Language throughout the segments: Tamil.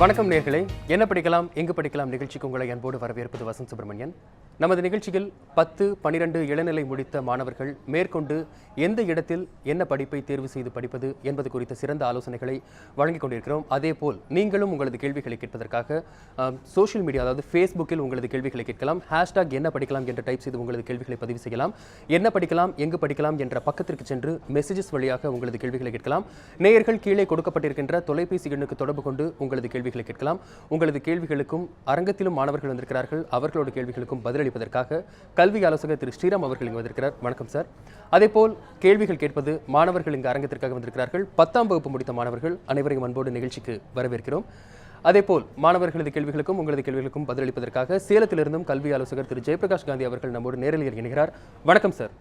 வணக்கம் நேயர்களே, என்ன படிக்கலாம் எங்கு படிக்கலாம் நிகழ்ச்சிக்கு உங்களை அன்போடு வரவேற்பது வசந்த் சுப்பிரமணியன். நமது நிகழ்ச்சியில் 10, 12 இளநிலை முடித்த மாணவர்கள் மேற்கொண்டு எந்த இடத்தில் என்ன படிப்பை தேர்வு செய்து படிப்பது என்பது குறித்த சிறந்த ஆலோசனைகளை வழங்கிக் கொண்டிருக்கிறோம். அதேபோல் நீங்களும் உங்களது கேள்விகளை கேட்பதற்காக சோஷியல் மீடியா, அதாவது ஃபேஸ்புக்கில் உங்களது கேள்விகளை கேட்கலாம். ஹேஷ்டாக் என்ன படிக்கலாம் என்று டைப் செய்து உங்களது கேள்விகளை பதிவு செய்யலாம். என்ன படிக்கலாம் எங்கு படிக்கலாம் என்ற பக்கத்திற்கு சென்று மெசேஜஸ் வழியாக உங்களது கேள்விகளை கேட்கலாம். நேயர்கள் கீழே கொடுக்கப்பட்டிருக்கின்ற தொலைபேசி எண்ணுக்கு தொடர்பு கொண்டு உங்களது கேள்விகளை கேட்கலாம். உங்களது கேள்விகளுக்கும் அரங்கத்திலும் மாணவர்கள் வந்திருக்கிறார்கள், அவர்களோட கேள்விகளுக்கும் பதிலளிப்பதற்காக கல்வி ஆலோசகர் திரு ஸ்ரீராம் அவர்கள் இங்கு வந்திருக்கிறார். வணக்கம் சார். அதேபோல் கேள்விகள் கேட்பது மாணவர்கள் இங்கு அரங்கத்திற்காக வந்திருக்கிறார்கள். 10ஆம் வகுப்பு முடித்த மாணவர்கள் அனைவரையும் அன்போடு நிகழ்ச்சிக்கு வரவேற்கிறோம். அதேபோல் மாணவர்களது கேள்விகளுக்கும் உங்களது கேள்விகளுக்கும் பதிலளிப்பதற்காக சேலத்திலிருந்தும் கல்வி ஆலோசகர் திரு ஜெயபிரகாஷ் காந்தி அவர்கள் நம்மோடு நேரலையில் இணைகிறார். வணக்கம் சார்.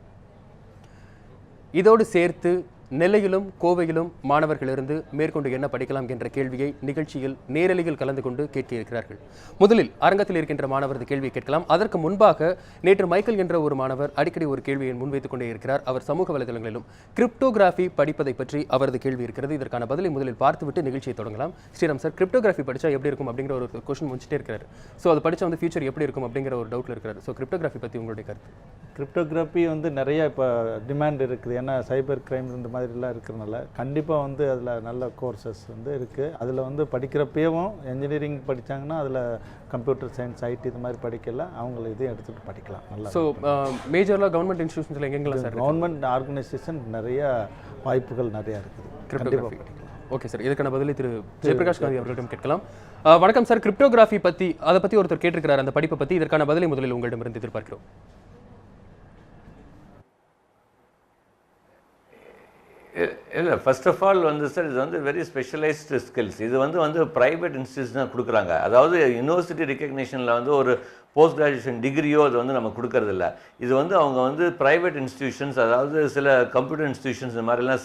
இதோடு சேர்த்து நெல்லையிலும் கோவையிலும் மாணவர்களிருந்து மேற்கொண்டு என்ன படிக்கலாம் என்ற கேள்வியை நிகழ்ச்சியில் நேரலையில் கலந்து கொண்டு கேட்க இருக்கிறார்கள். முதலில் அரங்கத்தில் இருக்கின்ற மாணவரது கேள்வியை கேட்கலாம். அதற்கு முன்பாக நேற்று மைக்கேல் என்ற ஒரு மாணவர் அடிக்கடி ஒரு கேள்வியை முன்வைத்துக் கொண்டே இருக்கிறார். அவர் சமூக வலைதளங்களிலும் கிரிப்டோகிராஃபி படிப்பதை பற்றி அவரது கேள்வி இருக்கிறது. இதற்கான பதிலை முதலில் பார்த்துவிட்டு நிகழ்ச்சியை தொடங்கலாம். ஸ்ரீராம் சார், கிரிப்டோகிராஃபி படித்தா எப்படி இருக்கும் அப்படிங்கிற ஒரு கொஸ்டின் முடிச்சுட்டே இருக்கிறார். ஸோ அது படித்தா வந்து ஃபியூச்சர் எப்படி இருக்கும் அப்படிங்கிற ஒரு டவுட்டில் இருக்கிறார். ஸோ கிரிப்டோகிராஃபி பற்றி உங்களுடைய கருத்து? கிரிப்டோகிராஃபி வந்து நிறைய இப்போ டிமாண்ட் இருக்குது. ஏன்னா சைபர் கிரைம் இந்த மாதிரிலாம் இருக்கிறனால கண்டிப்பாக வந்து அதில் நல்ல கோர்சஸ் வந்து இருக்குது. அதில் வந்து படிக்கிறப்பேவும் இன்ஜினியரிங் படித்தாங்கன்னா அதில் கம்ப்யூட்டர் சயின்ஸ், ஐடி இது மாதிரி படிக்கலாம். அவங்கள இதையும் எடுத்துகிட்டு படிக்கலாம் நல்லா. ஸோ மேஜர்லாம் கவர்மெண்ட் இன்ஸ்டியூஷன்ஸில் எங்கெங்கெல்லாம் சார் கவர்மெண்ட் ஆர்கனைசேஷன் நிறைய வாய்ப்புகள் நிறையா இருக்குது. கிரிப்டோகிராஃபி. ஓகே சார், இதுக்கான பதிலை திரு ஜெயபிரகாஷ் காந்தி அவர்களிடம் கேட்கலாம். வணக்கம் சார். கிரிப்டோகிராஃபி பற்றி அதை பற்றி ஒருத்தர் கேட்டிருக்கிறார், அந்த படிப்பை பற்றி. இதற்கான பதிலை முதலில் உங்களிடமிருந்து எதிர்பார்க்கிறோம். இல்லை, ஃபர்ஸ்ட் ஆஃப் ஆல் வந்து சார் இது வந்து வெரி ஸ்பெஷலைஸ்டு ஸ்கில்ஸ். இது வந்து ப்ரைவேட் இன்ஸ்டியூஷன் தான் கொடுக்குறாங்க. அதாவது யூனிவர்சிட்டி ரெகக்னிஷனில் வந்து ஒரு போஸ்ட் கிராஜுவேஷன் டிகிரியோ அது வந்து நம்ம கொடுக்கறதில்ல. இது வந்து அவங்க வந்து ப்ரைவேட் இன்ஸ்டியூஷன்ஸ், அதாவது சில கம்ப்யூட்டர் இன்ஸ்டியூஷன்ஸ் இந்த மாதிரிலாம்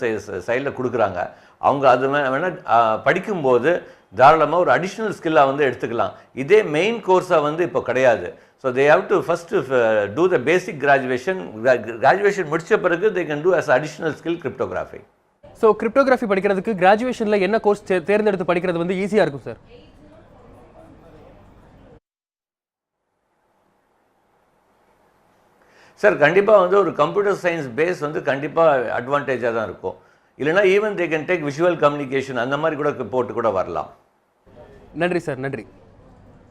சைடில் கொடுக்குறாங்க. அவங்க அது வேணால் படிக்கும்போது தாராளமாக ஒரு அடிஷ்னல் ஸ்கில்லாக வந்து எடுத்துக்கலாம். இதே மெயின் கோர்ஸாக வந்து இப்போ கிடையாது. So they have to first do the basic graduation. Graduation முடித்த பிறகு they can do as additional skill cryptography. So cryptography படிக்கிறதுக்கு கிராஜுவேஷனில் என்ன கோர்ஸ் தேர்ந்தெடுத்து படிக்கிறது வந்து ஈஸியாக இருக்கும் சார்? சார் கண்டிப்பாக வந்து ஒரு கம்ப்யூட்டர் சயின்ஸ் பேஸ் வந்து கண்டிப்பாக அட்வான்டேஜாக தான் இருக்கும். இல்லைனா even they can take visual communication அந்த மாதிரி கூட போட்டு கூட வரலாம். நன்றி சார், நன்றி.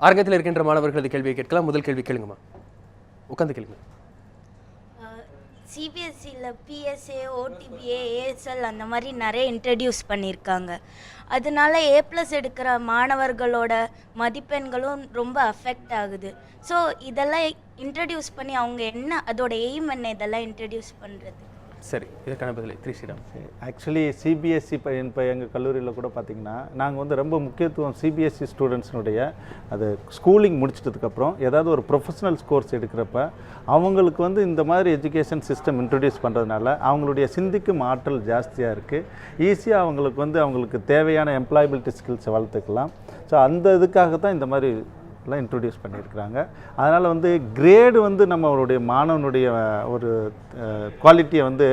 அரங்கத்தில் இருக்கின்ற மாணவர்களது கேள்வியை கேட்கலாம். முதல் கேள்வி கேளுங்கம்மா, உட்காந்து கேளுங்க. சிபிஎஸ்சியில் பிஎஸ்ஏ, ஓடிபிஏ, ஏஎஸ்எல் அந்த மாதிரி நிறைய இன்ட்ரடியூஸ் பண்ணியிருக்காங்க. அதனால A+ எடுக்கிற மாணவர்களோட மதிப்பெண்களும் ரொம்ப அஃபெக்ட் ஆகுது. ஸோ இதெல்லாம் இன்ட்ரடியூஸ் பண்ணி அவங்க என்ன, அதோட எய்ம் என்ன, இதெல்லாம் இன்ட்ரடியூஸ் பண்ணுறது? சரி, இதற்கான பதிலை திரு ஸ்ரீராம். ஆக்சுவலி சிபிஎஸ்சி இப்போ எங்கள் கல்லூரியில் கூட பார்த்திங்கன்னா நாங்கள் வந்து ரொம்ப முக்கியத்துவம் சிபிஎஸ்சி ஸ்டூடெண்ட்ஸினுடைய அது ஸ்கூலிங் முடிச்சிட்டதுக்கப்புறம் ஏதாவது ஒரு ப்ரொஃபஷனல் கோர்ஸ் எடுக்கிறப்ப அவங்களுக்கு வந்து இந்த மாதிரி எஜுகேஷன் சிஸ்டம் இன்ட்ரடியூஸ் பண்ணுறதுனால அவங்களுடைய சிந்திக்கும் ஆற்றல் ஜாஸ்தியாக இருக்குது. ஈஸியாக அவங்களுக்கு வந்து அவங்களுக்கு தேவையான எம்ப்ளாயபிலிட்டி ஸ்கில்ஸை வளர்த்துக்கலாம். ஸோ அந்த இதுக்காக தான் இந்த மாதிரி எல்லாம் இன்ட்ரடியூஸ் பண்ணியிருக்கிறாங்க. அதனால் வந்து கிரேடு வந்து நம்மளுடைய மாணவனுடைய ஒரு குவாலிட்டியை வந்து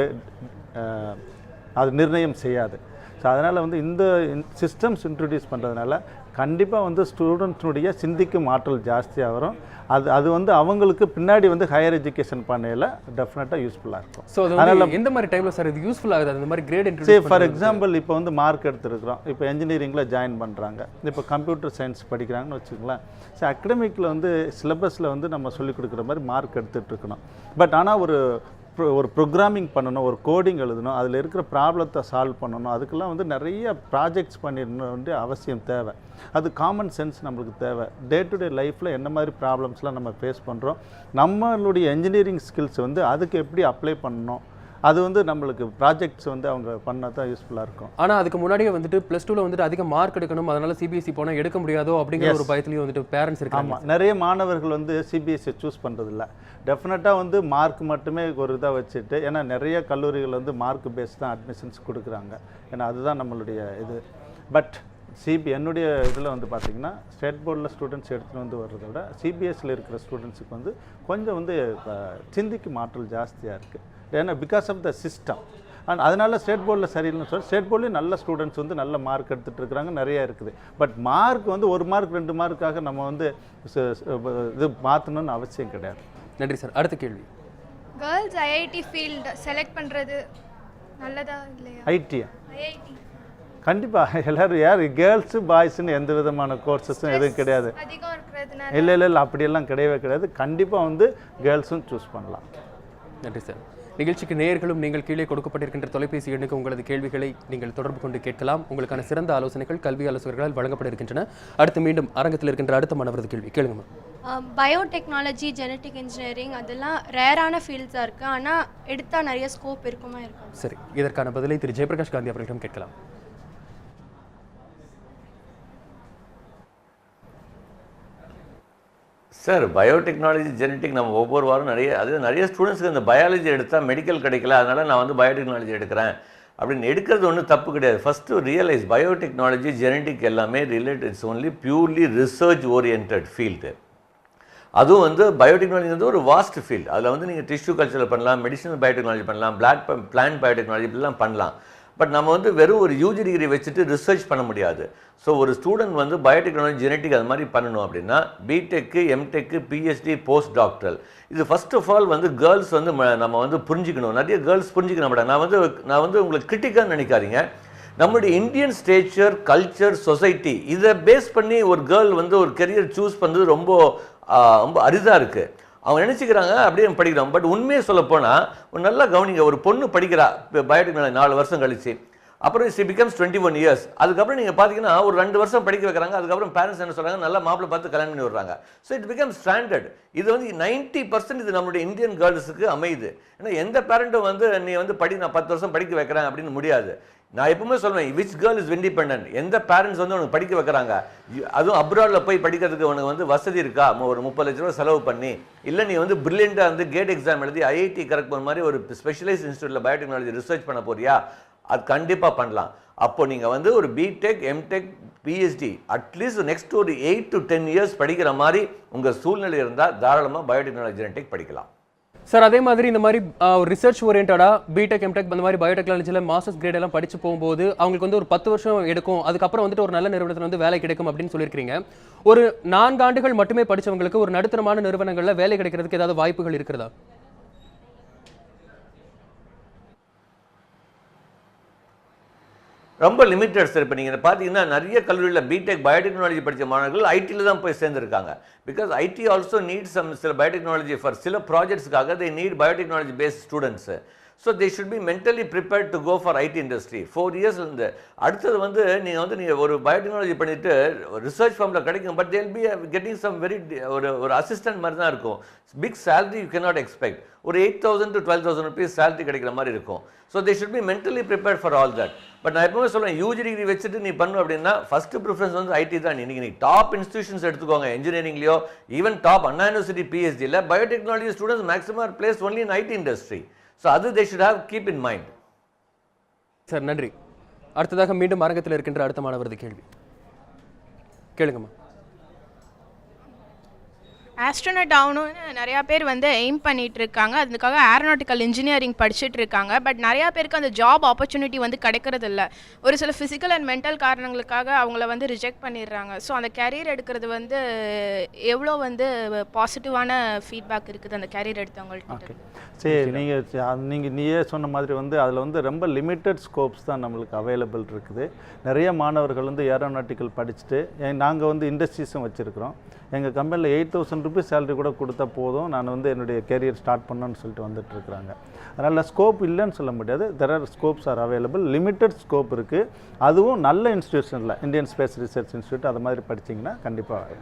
அது நிர்ணயம் செய்யாது. ஸோ அதனால் வந்து இந்த சிஸ்டம்ஸ் இன்ட்ரடியூஸ் பண்ணுறதுனால கண்டிப்பாக வந்து ஸ்டூடெண்ட்ஸுடைய சிந்திக்கும் ஆற்றல் ஜாஸ்தியாக வரும். அது வந்து அவங்களுக்கு பின்னாடி வந்து ஹையர் எஜுகேஷன் பண்ணையில் டெஃபினட்டாக யூஸ்ஃபுல்லாக இருக்கும். ஸோ அதனால் எந்த மாதிரி டைமில் சார் இது யூஸ்ஃபுல் ஆகுது? அந்த மாதிரி கிரேட் இன்ட்ரடியூஸ் ஃபார் எக்ஸாம்பிள் இப்போ வந்து மார்க் எடுத்துருக்குறோம், இப்போ இன்ஜினியரிங்கில் ஜாயின் பண்ணுறாங்க, இப்போ கம்ப்யூட்டர் சயின்ஸ் படிக்கிறாங்கன்னு வச்சுக்கலாம். ஸோ அகடமிக்கில் வந்து சிலபஸில் வந்து நம்ம சொல்லிக் கொடுக்குற மாதிரி மார்க் எடுத்துகிட்டு இருக்கணும். பட் ஆனால் ஒரு ப்ரோக்ராமிங் பண்ணணும், ஒரு கோடிங் எழுதணும், அதில் இருக்கிற ப்ராப்ளத்தை சால்வ் பண்ணணும், அதுக்கெல்லாம் வந்து நிறைய ப்ராஜெக்ட்ஸ் பண்ணிடணும் வேண்டிய அவசியம் தேவை. அது காமன் சென்ஸ் நம்மளுக்கு தேவை. டே டு டே லைஃப்பில் என்ன மாதிரி ப்ராப்ளம்ஸ்லாம் நம்ம ஃபேஸ் பண்ணுறோம், நம்மளுடைய இன்ஜினியரிங் ஸ்கில்ஸ் வந்து அதுக்கு எப்படி அப்ளை பண்ணணும், அது வந்து நம்மளுக்கு ப்ராஜெக்ட்ஸ் வந்து அவங்க பண்ணால் தான் யூஸ்ஃபுல்லாக இருக்கும். ஆனால் அதுக்கு முன்னாடியே வந்துட்டு +2ல் வந்துட்டு அதிக மார்க் எடுக்கணும், அதனால் சிபிஎஸ்சி போனால் எடுக்க முடியாதோ அப்படிங்கிற ஒரு பயத்துலேயும் வந்துட்டு பேரண்ட்ஸ் இருக்காங்க. ஆமாம், நிறைய மாணவர்கள் வந்து சிபிஎஸ்சி சூஸ் பண்ணுறதில்ல. டெஃபினட்டாக வந்து மார்க் மட்டுமே ஒரு இதாக வச்சுட்டு, ஏன்னா நிறைய கல்லூரிகள் வந்து மார்க் பேஸ் தான் அட்மிஷன்ஸ் கொடுக்குறாங்க. ஏன்னா அதுதான் நம்மளுடைய இது. பட் என்னுடைய இதில் வந்து பார்த்திங்கன்னா ஸ்டேட் போர்டில் ஸ்டூடெண்ட்ஸ் எடுத்துகிட்டு வந்து வர்றதை விட சிபிஎஸ்சியில் இருக்கிற ஸ்டூடெண்ட்ஸுக்கு வந்து கொஞ்சம் வந்து சிந்திக்கும் ஆற்றல் ஜாஸ்தியாக இருக்குது. ஏன்னா பிகாஸ் ஆஃப் த சிஸ்டம். அதனால ஸ்டேட் போர்டில் சரியில்லைன்னு சொல்லி ஸ்டேட் போர்ட்லேயும் நல்ல ஸ்டூடெண்ட்ஸ் வந்து நல்ல மார்க் எடுத்துகிட்டு இருக்கிறாங்க, நிறையா இருக்குது. பட் மார்க் வந்து 1 மார்க் 2 மார்க்காக நம்ம வந்து இது மாற்றணும்னு அவசியம் கிடையாது. நன்றி சார். அடுத்த கேள்வி, கேர்ள்ஸ் ஐஐடி ஃபீல்டு செலக்ட் பண்ணுறது நல்லதா இல்லையா? ஐடியா ஐஐடி கண்டிப்பாக எல்லோரும் யார் கேர்ள்ஸு பாய்ஸுன்னு எந்த விதமான கோர்சஸும் எதுவும் கிடையாது. அதிகம் இருக்கிறதுனால இல்லை அப்படியெல்லாம் கிடையவே கிடையாது. கண்டிப்பாக வந்து கேர்ள்ஸும் சூஸ் பண்ணலாம். நன்றி சார். நிகழ்ச்சிக்கு நேயர்களும் நீங்கள் கீழே கொடுக்கப்பட்டிருக்கின்ற தொலைபேசி எண்ணுக்கு உங்களது கேள்விகளை நீங்கள் தொடர்பு கொண்டு கேட்கலாம். உங்களுக்கான சிறந்த ஆலோசனைகள் கல்வி ஆலோசகர்களால் வழங்கப்பட இருக்கின்றன. அடுத்து மீண்டும் அரங்கத்தில் இருக்கின்ற அடுத்த மாணவரது கேள்வி கேளுங்க. பயோடெக்னாலஜி, ஜெனட்டிக் இன்ஜினியரிங் அதெல்லாம் ரேரான ஃபீல்ட்ஸாக இருக்குது, ஆனால் எடுத்தால் நிறைய ஸ்கோப் இருக்குமா இருக்கும்? சரி, இதற்கான பதிலை திரு ஜெயபிரகாஷ் காந்தி அவர்களிடம் கேட்கலாம். சார், பயோடெக்னாலஜி ஜெனட்டிக் நம்ம ஒவ்வொரு வாரம் நிறைய ஸ்டூடெண்ட்ஸுக்கு இந்த பயாலஜி எடுத்தால் மெடிக்கல் கிடைக்கல, அதனால் நான் வந்து பயோடெக்னாலஜி எடுக்கிறேன் அப்படின்னு எடுக்கிறது ஒன்றும் தப்பு கிடையாது. ஃபஸ்ட்டு ரியலைஸ் பயோடெக்னாலஜி ஜெனட்டிக் எல்லாமே it's only purely research orient field. அதுவும் வந்து பயோடெக்னாலஜி வந்து ஒரு வாஸ்ட் ஃபீல்டு. அதில் வந்து நீங்கள் டிஷ்யூ கல்ச்சரில் பண்ணலாம், மெடிசனல் பயோடெக்னாலஜி பண்ணலாம், பிளான்ட் பயோடெக்னாலஜி இப்படிலாம் பண்ணலாம். பட் நம்ம வந்து வெறும் ஒரு யூஜி டிகிரி வச்சுட்டு ரிசர்ச் பண்ண முடியாது. ஸோ ஒரு ஸ்டூடெண்ட் வந்து பயோடெக்னாலஜி ஜெனட்டிக் அது மாதிரி பண்ணணும் அப்படின்னா BTech, MTech, PhD, post doctoral, இது ஃபர்ஸ்ட் ஆஃப் ஆல் வந்து கேர்ள்ஸ் வந்து நம்ம வந்து புரிஞ்சிக்கணும். நிறைய கேர்ள்ஸ் புரிஞ்சிக்கணும் மாட்டாங்க. நான் வந்து உங்களுக்கு கிரிட்டிக்காக நினைக்காதீங்க. நம்மளுடைய இந்தியன் ஸ்டேச்சர், கல்ச்சர், சொசைட்டி இதை பேஸ் பண்ணி ஒரு கேர்ள் வந்து ஒரு கெரியர் சூஸ் பண்ணுறது ரொம்ப அரிதாக இருக்குது. அவங்க நினச்சிக்கிறாங்க அப்படியே படிக்கிறோம். பட் உண்மையை சொல்லப்போனால் ஒரு நல்லா கவனிங்க, ஒரு பொண்ணு படிக்கிறா பயோடெக்னாலஜி 4 வருஷம் கழிச்சு, அப்புறம் சி பிகம்ஸ் 21 இயர்ஸ். அதுக்கப்புறம் நீங்கள் பார்த்தீங்கன்னா ஒரு 2 வருஷம் படிக்க வைக்கிறாங்க. அதுக்கப்புறம் பேரண்ட்ஸ் என்ன சொல்கிறாங்க, நல்லா மாப்பிள்ளை பார்த்து கல்யாணம் பண்ணி விடுறாங்க. So it become standard. இது வந்து 90% இது நம்மளுடைய இந்தியன் கேர்ள்ஸுக்கு அமையுது. ஏன்னா எந்த பேரண்ட்டும் வந்து நீ வந்து நான் 10 வருஷம் படிக்க வைக்கிறேன் அப்படின்னு முடியாது. நான் எப்பவுமே சொல்லுவேன், விச் கேர்ள் இஸ் இண்டிபெண்டன்ட். எந்த பேரண்ட்ஸ் வந்து உனக்கு படிக்க வைக்கிறாங்க, அதுவும் அப்ராடில் போய் படிக்கிறதுக்கு உனக்கு வந்து வசதி இருக்கா, ஒரு 30 லட்ச ரூபா செலவு பண்ணி, இல்லை நீ வந்து பிரில்லியண்டாக வந்து கேட் எக்ஸாம் எழுதி ஐஐடி கரெக்ட் பண்ண மாதிரி ஒரு ஸ்பெஷலைஸ்ட் இன்ஸ்டியூட்டில் பயோடெக்னாலஜி ரிசர்ச் பண்ண போறியா, அது கண்டிப்பாக பண்ணலாம். அப்போ நீங்கள் வந்து ஒரு BTech, MTech, PhD at least next ஒரு 8 to 10 இயர்ஸ் படிக்கிற மாதிரி உங்கள் சூழ்நிலை இருந்தால் தாராளமாக பயோடெக்னாலஜி ஜெனட்டிக் படிக்கலாம். சார், அதே மாதிரி இந்த மாதிரி ஒரு ரிசர்ச் ஓரியன்டாக பிடெக், எம்டெக் அந்த மாதிரி பயோடெக்னாலஜியில் மாஸ்டர்ஸ் கிரேட் எல்லாம் படிச்சு போகும்போது அவங்களுக்கு வந்து ஒரு 10 வருஷம் எடுக்கும், அதுக்கப்புறம் வந்துட்டு ஒரு நல்ல நிறுவனத்தில் வந்து வேலை கிடைக்கும் அப்படின்னு சொல்லியிருக்கீங்க. ஒரு 4 ஆண்டுகள் மட்டுமே படித்தவங்களுக்கு ஒரு நடுத்தரமான நிறுவனங்களில் வேலை கிடைக்கிறதுக்கு ஏதாவது வாய்ப்புகள் இருக்கிறதா? ரொம்ப லிமிட்டட் சார். இப்போ நீங்கள் பார்த்தீங்கன்னா நிறைய கல்லூரியில் பிடெக் பயோடெக்னாலஜி படித்த மாணவர்கள் ஐடியில் தான் போய் சேர்ந்துருக்காங்க. பிகாஸ் ஐடி ஆல்சோ நீட் சில பயோடெக்னாலஜி ஃபார் சில ப்ராஜெக்ட்ஸ்க்காக they need biotechnology based students. So they should be mentally prepared to go for IT industry. 4 இயர்ஸ்லேருந்து அடுத்தது வந்து நீங்கள் ஒரு பயோடெக்னாலஜி பண்ணிவிட்டு ரிசர்ச் ஃபார்மில் கிடைக்கும். But they'll be getting some very ஒரு அசிஸ்டன்ட் மாதிரி தான் இருக்கும். Big salary you can not expect. ஒரு 8,000 to 12,000 rupees சேலரி கிடைக்கிற மாதிரி இருக்கும். So they should be mentally prepared for all that. But நான் எப்பவுமே சொல்லுவேன், யூஜி டிகிரி வச்சுட்டு நீ பண்ணு அப்படின்னா ஃபர்ஸ்ட் ப்ரிஃபரன்ஸ் வந்து ஐடி தான். இன்னைக்கு நீ டாப் இன்ஸ்டிடியூஷன்ஸ் எடுத்துக்கோங்க, இன்ஜினியரிங்லையோ ஈவன் டாப் அண்ணா யூனிவர்சிட்டி பிஹெச்டியில் biotechnology students maximum are placed only in IT industry. So அது they should have keep in mind. Sir, நன்றி. அடுத்ததாக மீண்டும் அரங்கத்தில் இருக்கின்ற அடுத்த மாணவரது கேள்வி கேளுங்கம்மா. ஆஸ்ட்ரோனட் ஆகணும்னு நிறையா பேர் வந்து எய்ம் பண்ணிகிட்டு இருக்காங்க. அதுக்காக ஏரோநாட்டிக்கல் இன்ஜினியரிங் படிச்சுட்டு இருக்காங்க. பட் நிறையா பேருக்கு அந்த ஜாப் ஆப்பர்ச்சுனிட்டி வந்து கிடைக்கிறதில்ல. ஒரு சில ஃபிசிக்கல் அண்ட் மென்டல் காரணங்களுக்காக அவங்கள வந்து ரிஜெக்ட் பண்ணிடுறாங்க. ஸோ அந்த கேரியர் எடுக்கிறது வந்து எவ்வளோ வந்து பாசிட்டிவான ஃபீட்பேக் இருக்குது அந்த கேரியர் எடுத்தவங்கள்ட்ட? சரி, நீயே சொன்ன மாதிரி வந்து அதில் வந்து ரொம்ப லிமிட்டட் ஸ்கோப்ஸ் தான் நம்மளுக்கு அவைலபிள் இருக்குது. நிறைய மாணவர்கள் வந்து ஏரோநாட்டிக்கல் படிச்சுட்டு நாங்கள் வந்து இண்டஸ்ட்ரீஸும் வச்சுருக்கிறோம். எங்கள் கம்பெனியில் 8,000 rupees சேலரி கூட கொடுத்தா போதும், நான் வந்து என்னுடைய கேரியர் ஸ்டார்ட் பண்ணணும்னு சொல்லிட்டு வந்துட்டுருக்குறாங்க. அதனால் ஸ்கோப் இல்லைன்னு சொல்ல முடியாது. There are scopes are available. Limited scope இருக்குது. அதுவும் நல்ல இன்ஸ்டியூஷனில் இந்தியன் ஸ்பேஸ் ரிசர்ச் இன்ஸ்டியூட் அது மாதிரி படிச்சிங்கன்னா கண்டிப்பாக.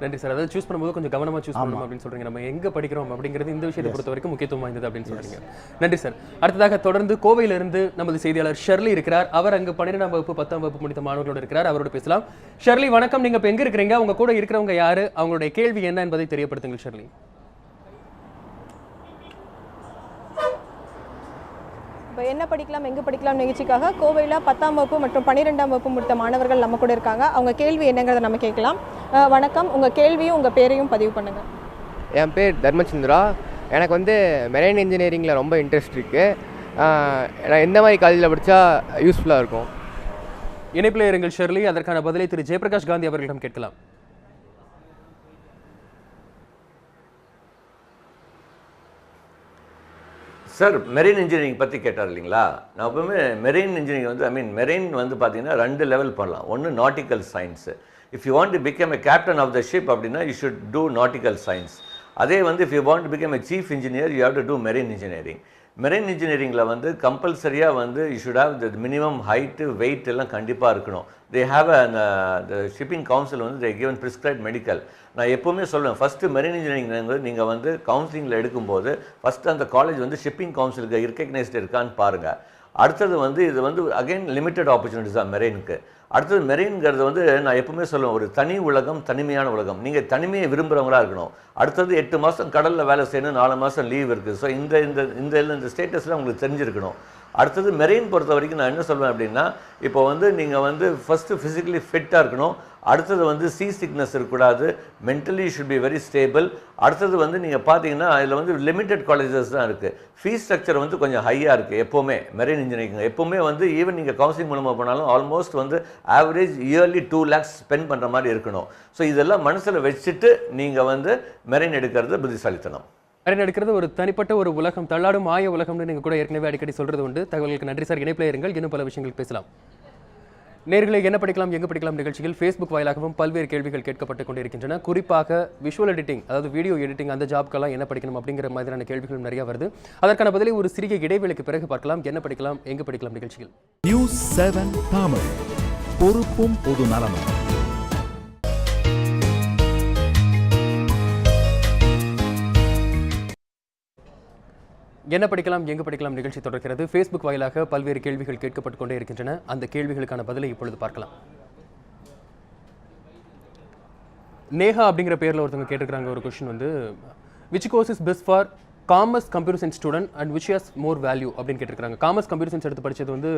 நன்றி சார். அதாவது சூஸ் பண்ணும்போது கொஞ்சம் கவனமாக சூஸ் பண்ணணும் அப்படின்னு சொல்கிறீங்க. நம்ம எங்கே படிக்கிறோம் அப்படிங்கிறது இந்த விஷயத்தை பொறுத்த வரைக்கும் முக்கியத்துவம் வாய்ந்தது அப்படின்னு சொல்கிறீங்க. நன்றி சார். அடுத்ததாக தொடர்ந்து கோவையிலிருந்து நமது செய்தியாளர் ஷெர்லி இருக்கிறார். அவர் அங்கு 12ஆம் வகுப்பு 10ஆம் வகுப்பு முடித்த மாணவர்களோடு இருக்கிறார். அவரோட பேசலாம். ஷெர்லி, வணக்கம். நீங்கள் இப்போ எங்கே இருக்கிறீங்க? உங்கள் கூட இருக்கிறவங்க யார்? அவங்களுடைய கேள்வி என்ன என்பதை தெரியப்படுத்துங்கள் ஷெர்லி. இப்போ என்ன படிக்கலாம் எங்கே படிக்கலாம் நிகழ்ச்சிக்காக கோவையில் 10ஆம் வகுப்பு மற்றும் 12ஆம் வகுப்பு முடித்த மாணவர்கள் நம்ம கூட இருக்காங்க. அவங்க கேள்வி என்னங்கிறத நம்ம கேட்கலாம். வணக்கம், உங்கள் கேள்வியும் உங்கள் பேரையும் பதிவு பண்ணுங்கள். என் பேர் தர்மச்சந்திரா. எனக்கு வந்து மெரைன் இன்ஜினியரிங்கில் ரொம்ப இன்ட்ரெஸ்ட் இருக்குது. நான் எந்த மாதிரி காலேஜில் படித்தா யூஸ்ஃபுல்லாக இருக்கும்? இணைப்பில் இருங்கள் ஷெர்லி. அதற்கான பதிலை திரு ஜெயபிரகாஷ் காந்தி அவர்களிடம் கேட்கலாம். சார், மெரெயின் இன்ஜினியரிங் பற்றி கேட்டார் இல்லைங்களா? நான் எப்பவுமே மெரெயின் இன்ஜினியரிங் வந்து மெரெயின் வந்து பார்த்தீங்கன்னா 2 லெவல் பண்ணலாம். ஒன்று nautical science. If you want to become a captain of the ship அப்படின்னா you should do nautical science. அதே வந்து if you want to become a chief engineer you have to do marine engineering. Marine இன்ஜினியரிங்கில் வந்து கம்பல்சரியாக வந்து you should have the minimum height weight எல்லாம் கண்டிப்பாக இருக்கணும். They have the shipping council வந்து தே கிவன் ப்ரிஸ்கிரைப் மெடிக்கல். நான் எப்போவுமே சொல்லுவேன், ஃபஸ்ட்டு மெரெயின் இன்ஜினியரிங் நீங்கள் வந்து கவுன்சிலிங்கில் எடுக்கும்போது ஃபஸ்ட்டு அந்த காலேஜ் வந்து ஷிப்பிங் கவுன்சிலுக்கு ரெக்கக்னைஸ்டு இருக்கான்னு பாருங்கள். அடுத்தது வந்து இது வந்து அகைன் லிமிட்டட் ஆப்பர்ச்சுனிட்டிஸ் தான் மெரெயினுக்கு. அடுத்தது மெரெயின்ங்கிறது வந்து நான் எப்பவுமே சொல்லுவேன், ஒரு தனி உலகம், தனிமையான உலகம். நீங்கள் தனிமையை விரும்புகிறவங்களா இருக்கணும். அடுத்தது 8 மாதம் கடலில் வேலை செய்யணும், 4 மாதம் லீவ் இருக்குது. ஸோ இந்த ஸ்டேட்டஸ்லாம் உங்களுக்கு தெரிஞ்சிருக்கணும். அடுத்தது மெரெயின் பொறுத்த வரைக்கும் நான் என்ன சொல்வேன் அப்படின்னா, இப்போ வந்து நீங்கள் வந்து ஃபஸ்ட்டு ஃபிசிக்கலி ஃபிட்டாக இருக்கணும். அடுத்தது வந்து சிக்னஸ் இருக்கக்கூடாது. Mentally should be very stable. அடுத்தது வந்து நீங்கள் பார்த்தீங்கன்னா அதில் வந்து லிமிட்டட் காலேஜஸ் தான் இருக்குது. ஃபீஸ் ஸ்ட்ரக்சர் வந்து கொஞ்சம் ஹையாக இருக்குது எப்போவுமே மெரெயின் இன்ஜினியரிங். எப்போவுமே வந்து ஈவன் நீங்கள் கவுன்சிலிங் மூலமாக போனாலும் ஆல்மோஸ்ட் வந்து ஆவரேஜ் இயர்லி 2 lakhs ஸ்பெண்ட் பண்ணுற மாதிரி இருக்கணும். ஸோ இதெல்லாம் மனசில் வச்சுட்டு நீங்கள் வந்து மெரெயின் எடுக்கிறது புத்திசாலித்தனம். மெரெயின் எடுக்கிறது ஒரு தனிப்பட்ட ஒரு உலகம், தள்ளாடும் மாய உலகம்னு நீங்கள் கூட ஏற்கனவே அடிக்கடி சொல்கிறது உண்டு. தகவலுக்கு நன்றி சார். இணைப்பில் இருங்கள், இன்னும் பல விஷயங்கள் பேசலாம். நேர்களை என்ன படிக்கலாம் எங்கே படிக்கலாம் நிகழ்ச்சியில் ஃபேஸ்புக் வாயிலாகவும் பல்வேறு கேள்விகள் கேட்கப்பட்டு கொண்டிருக்கின்றன. குறிப்பாக விஷுவல் எடிட்டிங், அதாவது வீடியோ எடிட்டிங், அந்த ஜாப்க்கெல்லாம் என்ன படிக்கணும் அப்படிங்கிற மாதிரியான கேள்விகளும் நிறைய வருது. அதற்கான பதிலை ஒரு சிறிய இடைவேளைக்கு பிறகு பார்க்கலாம். என்ன படிக்கலாம் எங்கே படிக்கலாம் நிகழ்ச்சியில். நியூஸ் 7 தமிழ், பொறுப்பும் பொது நலமும். என்ன படிக்கலாம் எங்கே படிக்கலாம் நிகழ்ச்சி தொடர்கிறது. ஃபேஸ்புக் வாயிலாக பல்வேறு கேள்விகள் கேட்கப்பட்டு கொண்டே இருக்கின்றன. அந்த கேள்விகளுக்கான பதிலை இப்பொழுது பார்க்கலாம். நேஹா அப்படிங்கிற பேரில் ஒருத்தவங்க கேட்டிருக்கிறாங்க ஒரு கொஸ்டின் வந்து, which course is best for commerce computer science student and which has more value அப்படின்னு கேட்டிருக்காங்க. காமர்ஸ் கம்ப்யூட்டர் சயின்ஸ் எடுத்து படிச்சது வந்து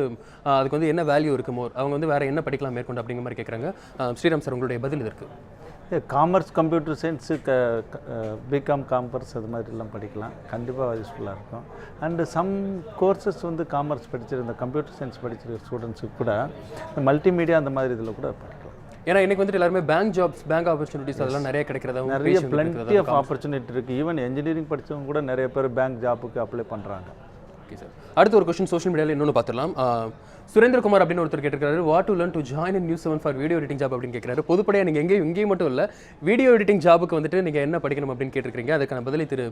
அதுக்கு வந்து என்ன வேல்யூ இருக்குது மோர், அவங்க வந்து வேறு என்ன படிக்கலாம் மேற்கொண்டு அப்படிங்கிற மாதிரி கேட்குறாங்க. ஸ்ரீராம் சார், உங்களுடைய பதில் இதற்கு. Commerce computer science BCom commerce அது மாதிரிலாம் படிக்கலாம், கண்டிப்பாக யூஸ்ஃபுல்லாக இருக்கும். அண்டு சம் கோர்சஸ் வந்து காமர்ஸ் படிச்சிருந்த கம்ப்யூட்டர் சயின்ஸ் படிச்சிருக்க ஸ்டூடெண்ட்ஸுக்கு கூட மல்டிமீடியா அந்த மாதிரி இதில் கூட படிக்கலாம். ஏன்னா இன்னைக்கு வந்துட்டு எல்லாருமே பேங்க் ஜாப்ஸ், பேங்க் ஆப்பர்ச்சுனிட்டிஸ் அதெல்லாம் நிறைய கிடைக்கிறதா, நிறைய பிளென்டி ஆஃப் ஆப்பர்ச்சுனிட்டி இருக்குது. ஈவன் என்ஜினியரிங் படித்தவங்க கூட நிறைய பேர் பேங்க் ஜாப்புக்கு அப்ளை பண்ணுறாங்க. Okay sir. அடுத்த ஒரு கொஸ்டின் சோஷியல் மீடியாவில் இன்னொன்று பார்த்துடலாம். சுரேந்திரகுமார் அப்படின்னு ஒருத்தர் கேட்டிருக்காரு, what to learn to join in news 7 for video editing job அப்படின்னு கேட்குறாரு. பொதுப்படையாக நீங்கள் இங்கேயும் மட்டும் இல்லை, வீடியோ எடிட்டிங் ஜாபுக்கு வந்துட்டு நீங்கள் என்ன படிக்கணும் அப்படின்னு கேட்டிருக்கீங்க. அதுக்கான பதிலை திரு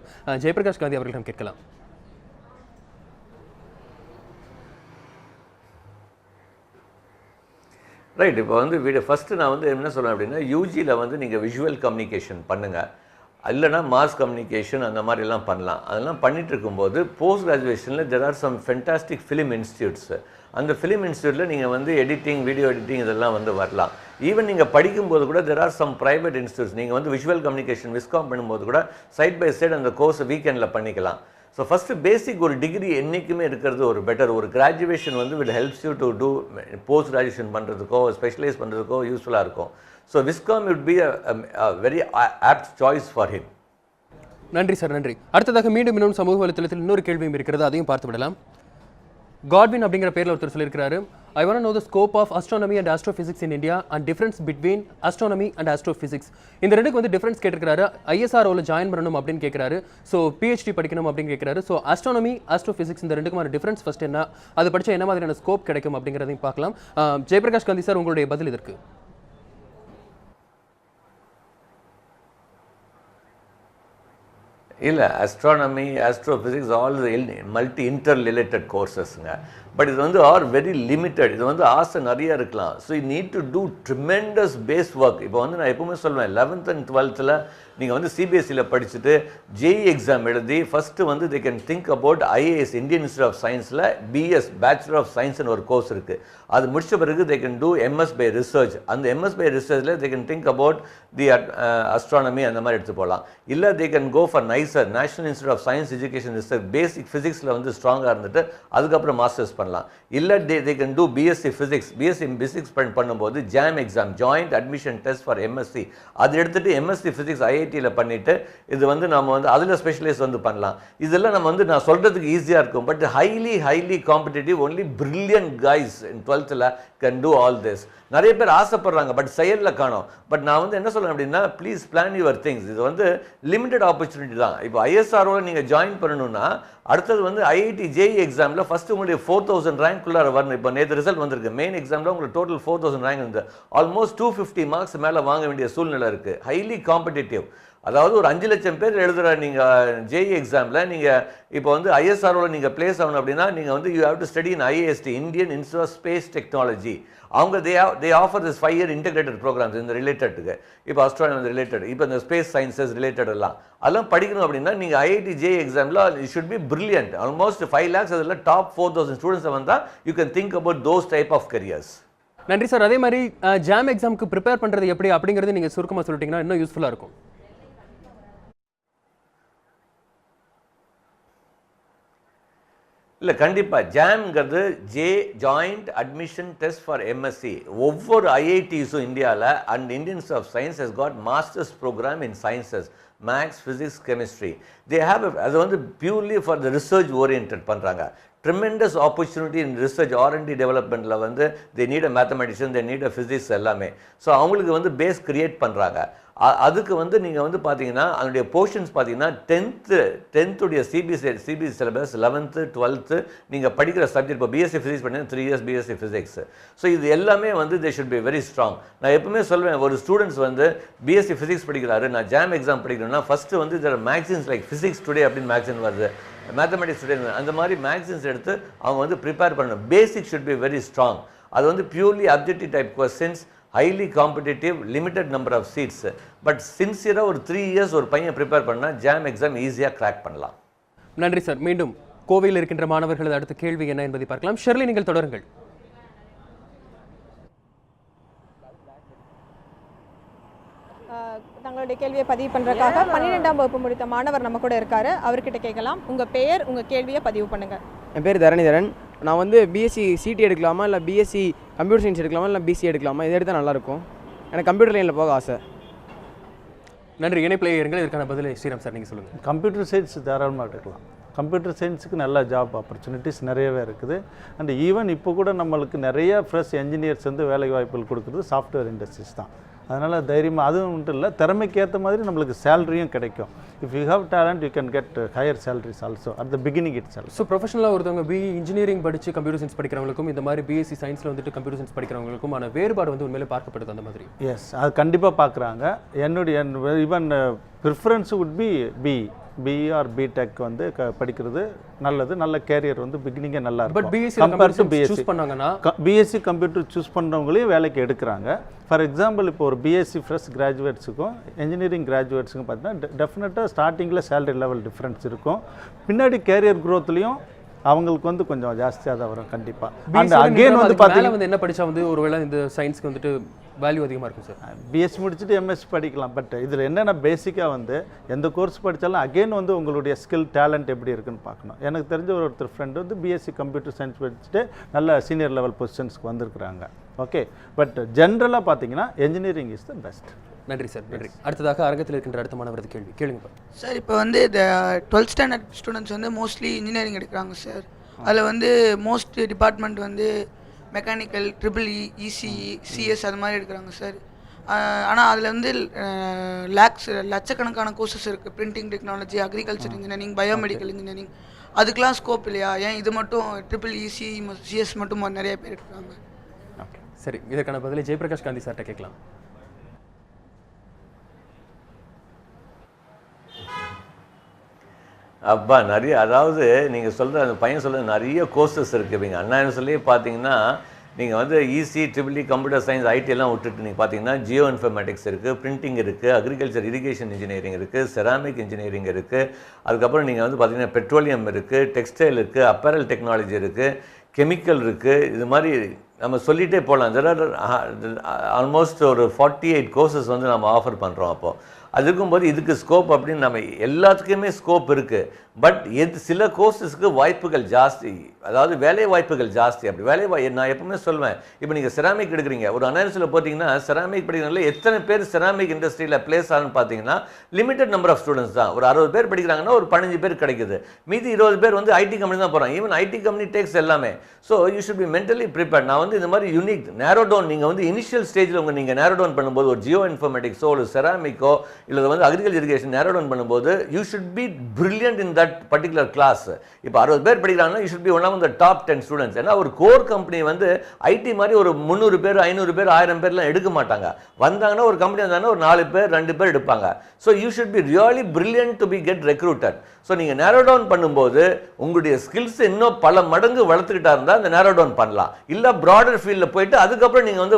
ஜெயபிரகாஷ் காந்தி அவர்களிடம் கேட்கலாம். ரைட். இப்போ வந்து ஃபஸ்ட்டு நான் வந்து என்ன சொல்கிறேன் அப்படின்னா, யூஜியில் வந்து நீங்கள் விஷுவல் கம்யூனிகேஷன் பண்ணுங்கள், இல்லைனா மாஸ் கம்யூனிகேஷன் அந்த மாதிரிலாம் பண்ணலாம். அதெல்லாம் பண்ணிட்டு இருக்கும்போது போஸ்ட் கிராஜுவேஷனில் there are some fantastic film institutes. அந்த ஃபிலிம் இன்ஸ்டியூட்டில் நீங்கள் வந்து எடிட்டிங், வீடியோ எடிட்டிங் இதெல்லாம் வந்து வரலாம். ஈவன் நீங்கள் படிக்கும்போது கூட there are some private institutes. நீங்கள் வந்து விஷுவல் கம்யூனிகேஷன் விஸ்காம் பண்ணும்போது கூட சைட் பை சைடு அந்த கோர்ஸை வீக்கெண்டில் பண்ணிக்கலாம். ஸோ ஃபஸ்ட்டு பேசிக் ஒரு டிகிரி என்றைக்குமே இருக்கிறது ஒரு பெட்டர். ஒரு கிராஜுவேஷன் வந்து will helps you to do post graduation பண்ணுறதுக்கோ ஸ்பெஷலைஸ் பண்ணுறதுக்கோ யூஸ்ஃபுல்லாக இருக்கும். So viscom would be a very apt choice for him. நன்றி சார், நன்றி. அடுத்ததாக மீண்டும் இன்னும் சமூக வலைத்தளத்தில் இன்னொரு கேள்வியும் இருக்கிறது, அதையும் பார்த்து விடலாம். காட்வின் அப்படிங்கிற பேரில் ஒருத்தர் சொல்லியிருக்கிறாரு, I want to know the scope of astronomy and astrophysics in India and difference between astronomy and astrophysics. இந்த ரெண்டுக்கு வந்து டிஃபரன்ஸ் கேட்டிருக்காரு. ஐஎஸ்ஆர்ஓவில் ஜாயின் பண்ணணும் அப்படின்னு கேட்குறாரு. ஸோ பிஹெச்டி படிக்கணும் அப்படின்னு கேட்குறாரு. ஸோ அஸ்ட்ரானமி, ஆஸ்ட்ரோஃபிசிக்ஸ் இந்த ரெண்டுக்குமான டிஃபரன்ஸ் ஃபஸ்ட் என்ன, அது படித்தா என்ன மாதிரியான ஸ்கோப் கிடைக்கும் அப்படிங்கிறதையும் பார்க்கலாம். ஜெயபிரகாஷ் காந்தி சார், உங்களுடைய பதில் இதற்கு. இல்லை, astronomy, astrophysics all multi interrelated கோர்சஸ்ங்க. பட் இது வந்து ஆர் வெரி லிமிட்டட். இது வந்து ஆசை நிறைய இருக்கலாம். So you need to do tremendous base work. இப்போ வந்து நான் எப்பவுமே சொல்லுவேன், 11th and 12th நீங்கள் வந்து சிபிஎஸ்சியில் படிச்சுட்டு ஜேஇ எக்ஸாம் எழுதி ஃபஸ்ட்டு வந்து they can think about IAS, Indian institute of சயின்ஸில் பிஎஸ், பேச்சுலர் ஆஃப் சயின்ஸ்னு ஒரு கோர்ஸ் இருக்குது. அது முடிச்ச பிறகு they can do MS by research. அந்த எம்எஸ் பை ரிசர்ச்சில் they can think about the astronomy அந்த மாதிரி எடுத்து போகலாம். இல்லை they can go for NISER research, national institute of science education research, basic ஃபிசிக்ஸில் வந்து ஸ்ட்ராங்காக இருந்துட்டு அதுக்கப்புறம் மாஸ்டர்ஸ் பண்ணலாம். இல்லை they can do BSc physics. BSc physics பண்ணும்போது jam exam, joint admission test for MSc, அது எடுத்துகிட்டு எம்எஸ்சி ஃபிசிக்ஸ் ஐஐடியில் பண்ணிவிட்டு இது வந்து நம்ம வந்து அதில் ஸ்பெஷலைஸ் வந்து பண்ணலாம். இதெல்லாம் நம்ம வந்து நான் சொல்கிறதுக்கு ஈஸியாக இருக்கும். But highly competitive, only brilliant guys in 12th can do all this. நிறைய பேர் ஆசைப்படுறாங்க, பட் செயலில் காணும். பட் நான் வந்து என்ன சொல்கிறேன் அப்படின்னா, ப்ளீஸ் பிளான் யுவர் திங்ஸ். இது வந்து லிமிடெட் ஆப்பர்ச்சுனிட்டி தான். இப்போ ஐஎஸ்ஆர்ஓவில் நீங்கள் ஜாயின் பண்ணணும்னா அடுத்தது வந்து ஐஐடி ஜேஇ எக்ஸாமில் ஃபஸ்ட்டு உங்களுக்கு 4000 ரேங்க்குள்ளார வரணும். இப்போ நேற்று ரிசல்ட் வந்திருக்கு. மெயின் எக்ஸாமில் உங்களுக்கு டோட்டல் 4000 ரேங்க் இருந்து ஆல்மோஸ்ட் 250 மார்க்ஸ் மேலே வாங்க வேண்டிய சூழ்நிலை இருக்குது. Highly competitive. அதாவது ஒரு 5 லட்சம் பேர் எழுதுகிற நீங்கள் ஜேஇ எக்ஸாமில் நீங்கள் இப்போ வந்து ஐஎஸ்ஆர்ஓவில் நீங்கள் பிளேஸ் ஆகணும் அப்படின்னா நீங்கள் வந்து you have to study in IIST, Indian institute of space technology. அவங்க they offer this 5 year integrated programmes இந்த ரிலேட்டடுக்கு. இப்போ அஸ்ட்ரானமி ரிலேட்டட், இப்போ இந்த ஸ்பேஸ் சயின்சஸ் ரிலேட்டட் எல்லாம் அதெல்லாம் படிக்கணும் அப்படின்னா நீங்கள் ஐஐடி ஜேஇ எக்ஸாமில் it should be brilliant. Almost 5 lakhs அதில் டாப் 4000 ஸ்டூடெண்ட்ஸை வந்தால் you can think about those type of careers. நன்றி சார். அதே மாதிரி ஜாம் எக்ஸாமுக்கு ப்ரிப்பேர் பண்ணுறது எப்படி அப்படிங்கிறது நீங்கள் சுருக்கமாக சொல்லிட்டீங்கன்னா இன்னும் யூஸ்ஃபுல்லாக இருக்கும். இல்லை கண்டிப்பாக ஜாம்ங்கிறது joint admission test for MSc. ஒவ்வொரு ஐஐடிஸும் இந்தியாவில் and Indian institute of science has got masters programme in sciences, maths, physics, chemistry. They have அது வந்து purely for the research orient பண்ணுறாங்க. Tremendous opportunity in research R&D டெவலப்மெண்ட்டில் வந்து they need a mathematician, they need a physics எல்லாமே. ஸோ அவங்களுக்கு வந்து பேஸ் கிரியேட் பண்ணுறாங்க. அதுக்கு வந்து நீங்கள் வந்து பார்த்தீங்கன்னா அதனுடைய போர்ஷன்ஸ் பார்த்தீங்கன்னா 10th CBSE syllabus, 11th 12th நீங்கள் படிக்கிற சப்ஜெக்ட். இப்போ பிஎஸ்சி ஃபிசிக்ஸ் பண்ணீங்கன்னா 3 years பிஎஸ்சி ஃபிசிக்ஸ். ஸோ இது எல்லாமே வந்து தே ஷுட் பி வெரி ஸ்ட்ராங். நான் எப்பவுமே சொல்வேன், ஒரு ஸ்டூடெண்ட்ஸ் வந்து பிஎஸ்சி ஃபிசிக்ஸ் படிக்கிறாரு, நான் ஜாம் எக்ஸாம் படிக்கணும்னா ஃபஸ்ட்டு வந்து இதில் மேக்சின்ஸ் லைக் ஃபிசிக்ஸ் டுடே அப்படின்னு மேக்சின் வருது, மேத்தமெட்டிக்ஸ் டுடே, அந்த மாதிரி மேக்சின்ஸ் எடுத்து அவங்க வந்து ப்ரிப்பேர் பண்ணணும். Basic should be very strong. அது வந்து purely objective type questions, highly competitive, limited number of seats. But சின்சியராக ஒரு 3 years ஒரு பையன் ப்ரிப்பேர் பண்ணால் ஜாம் எக்ஸாம் ஈஸியாக கிராக் பண்ணலாம். நன்றி சார். மீண்டும் கோவையில் இருக்கின்ற மாணவர்களது அடுத்த கேள்வி என்ன என்பதை பார்க்கலாம். ஷெர்லி, நீங்கள் தொடருங்கள். தங்களுடைய கேள்வியை பதிவு பண்ணுறதுக்காக 12ஆம் வகுப்பு முடித்த மாணவர் நம்ம கூட இருக்காரு. அவர்கிட்ட கேட்கலாம். உங்கள் பெயர், உங்கள் கேள்வியை பதிவு பண்ணுங்கள். என் பேர் தரணிதரன். நான் வந்து பிஎஸ்சி சிடி எடுக்கலாமா, இல்லை பிஎஸ்சி கம்ப்யூட்டர் சயின்ஸ் எடுக்கலாமா, இல்லை பிசி எடுக்கலாமா? இதை எடுத்தால் நல்லாயிருக்கும். எனக்கு கம்ப்யூட்டர் லைனில் போக ஆசை. நன்றி. இணைப்பிலேயே இருங்கள். இதற்கான பதிலை ஸ்ரீராம் சார் நீங்கள் சொல்லுங்கள். கம்ப்யூட்டர் சயின்ஸ் தாராளமாக எடுக்கலாம். கம்ப்யூட்டர் சயின்ஸுக்கு நல்ல ஜாப் ஆப்பர்ச்சுனிட்டிஸ் நிறையவே இருக்குது. அண்ட் ஈவன் இப்போ கூட நம்மளுக்கு நிறைய ஃப்ரெஷ் என்ஜினியர்ஸ் வந்து வேலை வாய்ப்புகள் கொடுக்குறது சாஃப்ட்வேர் இண்டஸ்ட்ரீஸ் தான். அதனால் தைரியமாக அதுவும் மட்டும் இல்லை, திறமைக்கு ஏற்ற மாதிரி நம்மளுக்கு சேலரியும் கிடைக்கும். If you have talent you can get higher salaries also at the beginning itself. So ப்ரொஃபஷனலாக ஒருத்தவங்க இன்ஜினியரிங் படித்து கம்ப்யூட்டர் சயின்ஸ் படிக்கிறவங்களுக்கும் இந்த மாதிரி பிஎஸ்சி சயின்ஸில் வந்துட்டு கம்ப்யூட்டர் சயின்ஸ் படிக்கிறவங்களுக்கும் ஆன வேறுபாடு வந்து உண்மையிலே பார்க்கப்படுது அந்த மாதிரி? எஸ், அது கண்டிப்பாக பார்க்குறாங்க. என்னுடைய even preference would be BE or BTech வந்து படிக்கிறது நல்லது. நல்ல கேரியர் வந்து பிகினிங்கே நல்லா இருக்கும். பட் பிஎஸ்சி கம்ப்யூட்டர் சூஸ் பண்ணாங்கன்னா பிஎஸ்சி கம்ப்யூட்டர் சூஸ் பண்ணுறவங்களையும் வேலைக்கு எடுக்கிறாங்க. ஃபார் எக்ஸாம்பிள், இப்போ ஒரு பிஎஸ்சி ஃப்ரெஷ் கிராஜுவேட்ஸுக்கும் என்ஜினியரிங் கிராஜுவேட்ஸுக்கும் பார்த்தீங்கன்னா டெஃபினட்டாக ஸ்டார்டிங்கில் சேலரி லெவல் டிஃப்ரென்ஸ் இருக்கும். பின்னாடி கேரியர் க்ரோத்லையும் அவங்களுக்கு வந்து கொஞ்சம் ஜாஸ்தியாக தான் வரும் கண்டிப்பாக. அண்ட் அகெயின் வந்து பார்த்தீங்கன்னா வந்து என்ன படித்தா வந்து ஒருவேளை இந்த சயின்ஸ்க்கு வந்துட்டு வேல்யூ அதிகமாக இருக்கும் சார்? பிஎஸ்சி முடிச்சுட்டு எம்எஸ்சி படிக்கலாம். பட் இதில் என்னென்ன பேசிக்காக வந்து எந்த கோர்ஸ் படித்தாலும் அகெயின் வந்து உங்களுடைய ஸ்கில் டேலண்ட் எப்படி இருக்குன்னு பார்க்கணும். எனக்கு தெரிஞ்ச ஒருத்தர் ஃப்ரெண்டு வந்து பிஎஸ்சி கம்ப்யூட்டர் சயின்ஸ் படிச்சுட்டு நல்ல சீனியர் லெவல் பொசிஷன்ஸ்க்கு வந்திருக்கிறாங்க. ஓகே, பட் ஜென்ரலாக பார்த்தீங்கன்னா என்ஜினியரிங் இஸ் த பெஸ்ட். நன்றி சார். நன்றி. அடுத்ததாக அரங்கத்தில் இருக்கின்ற அடுத்த மாணவரது கேள்வி கேளுங்க சார். இப்போ வந்து இந்த 12th ஸ்டாண்டர்ட் ஸ்டூடெண்ட்ஸ் வந்து மோஸ்ட்லி இன்ஜினியரிங் எடுக்கிறாங்க சார். அதில் வந்து மோஸ்ட் டிபார்ட்மெண்ட் வந்து மெக்கானிக்கல், EEE, ECE, CS அது மாதிரி எடுக்கிறாங்க சார். ஆனால் அதில் வந்து லட்சக்கணக்கான கோர்சஸ் இருக்குது. Printing technology, agriculture engineering, biomedical engineering, அதுக்கெலாம் ஸ்கோப் இல்லையா? ஏன் இது மட்டும் EEE, CE, CS மட்டும் நிறைய பேர் எடுக்கிறாங்க? ஓகே, சரி. இதற்கான பதிலை ஜெயபிரகாஷ் காந்தி சார்கிட்ட கேட்கலாம். அப்பா நிறைய, அதாவது நீங்கள் சொல்கிற அந்த பையன் சொல்கிற நிறைய கோர்சஸ் இருக்குது. நீங்கள் அண்ணா யூனிவர்சிட்டியே பார்த்தீங்கன்னா நீங்கள் வந்து ECE, EEE, computer science, IT எல்லாம் விட்டுட்டு நீங்கள் பார்த்தீங்கன்னா ஜியோ இன்ஃபர்மேட்டிக்ஸ் இருக்குது, பிரிண்டிங் இருக்குது, அக்ரிகல்ச்சர் இரிகேஷன் இன்ஜினியரிங் இருக்குது, செராமிக் இன்ஜினியரிங் இருக்குது. அதுக்கப்புறம் நீங்கள் வந்து பார்த்தீங்கன்னா பெட்ரோலியம் இருக்குது, டெக்ஸ்டைல் இருக்குது, அப்பரல் டெக்னாலஜி இருக்குது, கெமிக்கல் இருக்குது. இது மாதிரி நம்ம சொல்லிகிட்டே போகலாம். தெர் ஆர் ஆல்மோஸ்ட் ஒரு 48 கோர்சஸ் வந்து நம்ம ஆஃபர் பண்ணுறோம். அப்போது அது இருக்கும்போது இதுக்கு ஸ்கோப் அப்படின்னு நம்ம எல்லாத்துக்குமே ஸ்கோப் இருக்குது. பட் சில கோர்ஸஸ்க்கு வாய்ப்புகள் ஜாஸ்தி, அதாவது வேலை வாய்ப்புகள் ஜாஸ்தி. அப்படி நான் எப்பவுமே சொல்வேன், இப்போ நீங்கள் செராமிக் எடுக்கிறீங்க, ஒரு அனாலிசிஸில் போட்டிங்கன்னா செராமிக் படிக்கிறவங்கள எத்தனை பேர் செராமிக் இண்டஸ்ட்ரியில் பிளேஸ் ஆகுன்னு பார்த்தீங்கன்னா லிமிடெட் நம்பர் ஆஃப் ஸ்டூடெண்ட்ஸ் தான். ஒரு 60 பேர் படிக்கிறாங்கன்னா ஒரு 15 பேர் கிடைக்குது. மீதி 20 பேர் வந்து ஐடி கம்பெனி தான் போகிறாங்க. ஈவன் ஐடி கம்பெனி டேக்ஸ் எல்லாமே. So you should be mentally prepared. நான் வந்து இந்த மாதிரி யூனிக் நேரோ டவுன், நீங்கள் வந்து இனிஷியல் ஸ்டேஜில் நீங்கள் நேரோ டவுன் பண்ணும்போது ஒரு ஜியோ இன்ஃபர்மேட்டிக்ஸோ ஒரு செராமிக்கோ இல்லை வந்து அக்ரிகல்ச்சர் இரிகேஷன் நேரோ டவுன் பண்ணும்போது you should be brilliant in that particular class. இப்போ 60 பேர் படிக்கிறாங்கன்னா you should be one of the top 10 students. ஏன்னா ஒரு கோர் கம்பெனி வந்து ஐடி மாதிரி ஒரு 300 பேர் 500 பேர் 1000 பேர்லாம் எடுக்க மாட்டாங்க. வந்தாங்கன்னா ஒரு கம்பெனி வந்தாங்கன்னா ஒரு 4 பேர் 2 பேர் எடுப்பாங்க. So you should be really brilliant to be get recruited. So நீங்கள் நேரோ டவுன் பண்ணும்போது உங்களுடைய ஸ்கில்ஸ் இன்னும் பல மடங்கு வளர்த்துக்கிட்டா இருந்தால் அந்த நேரோ டவுன் பண்ணலாம். இல்லை ப்ராடர் ஃபீல்டில் போயிட்டு அதுக்கப்புறம் நீங்கள் வந்து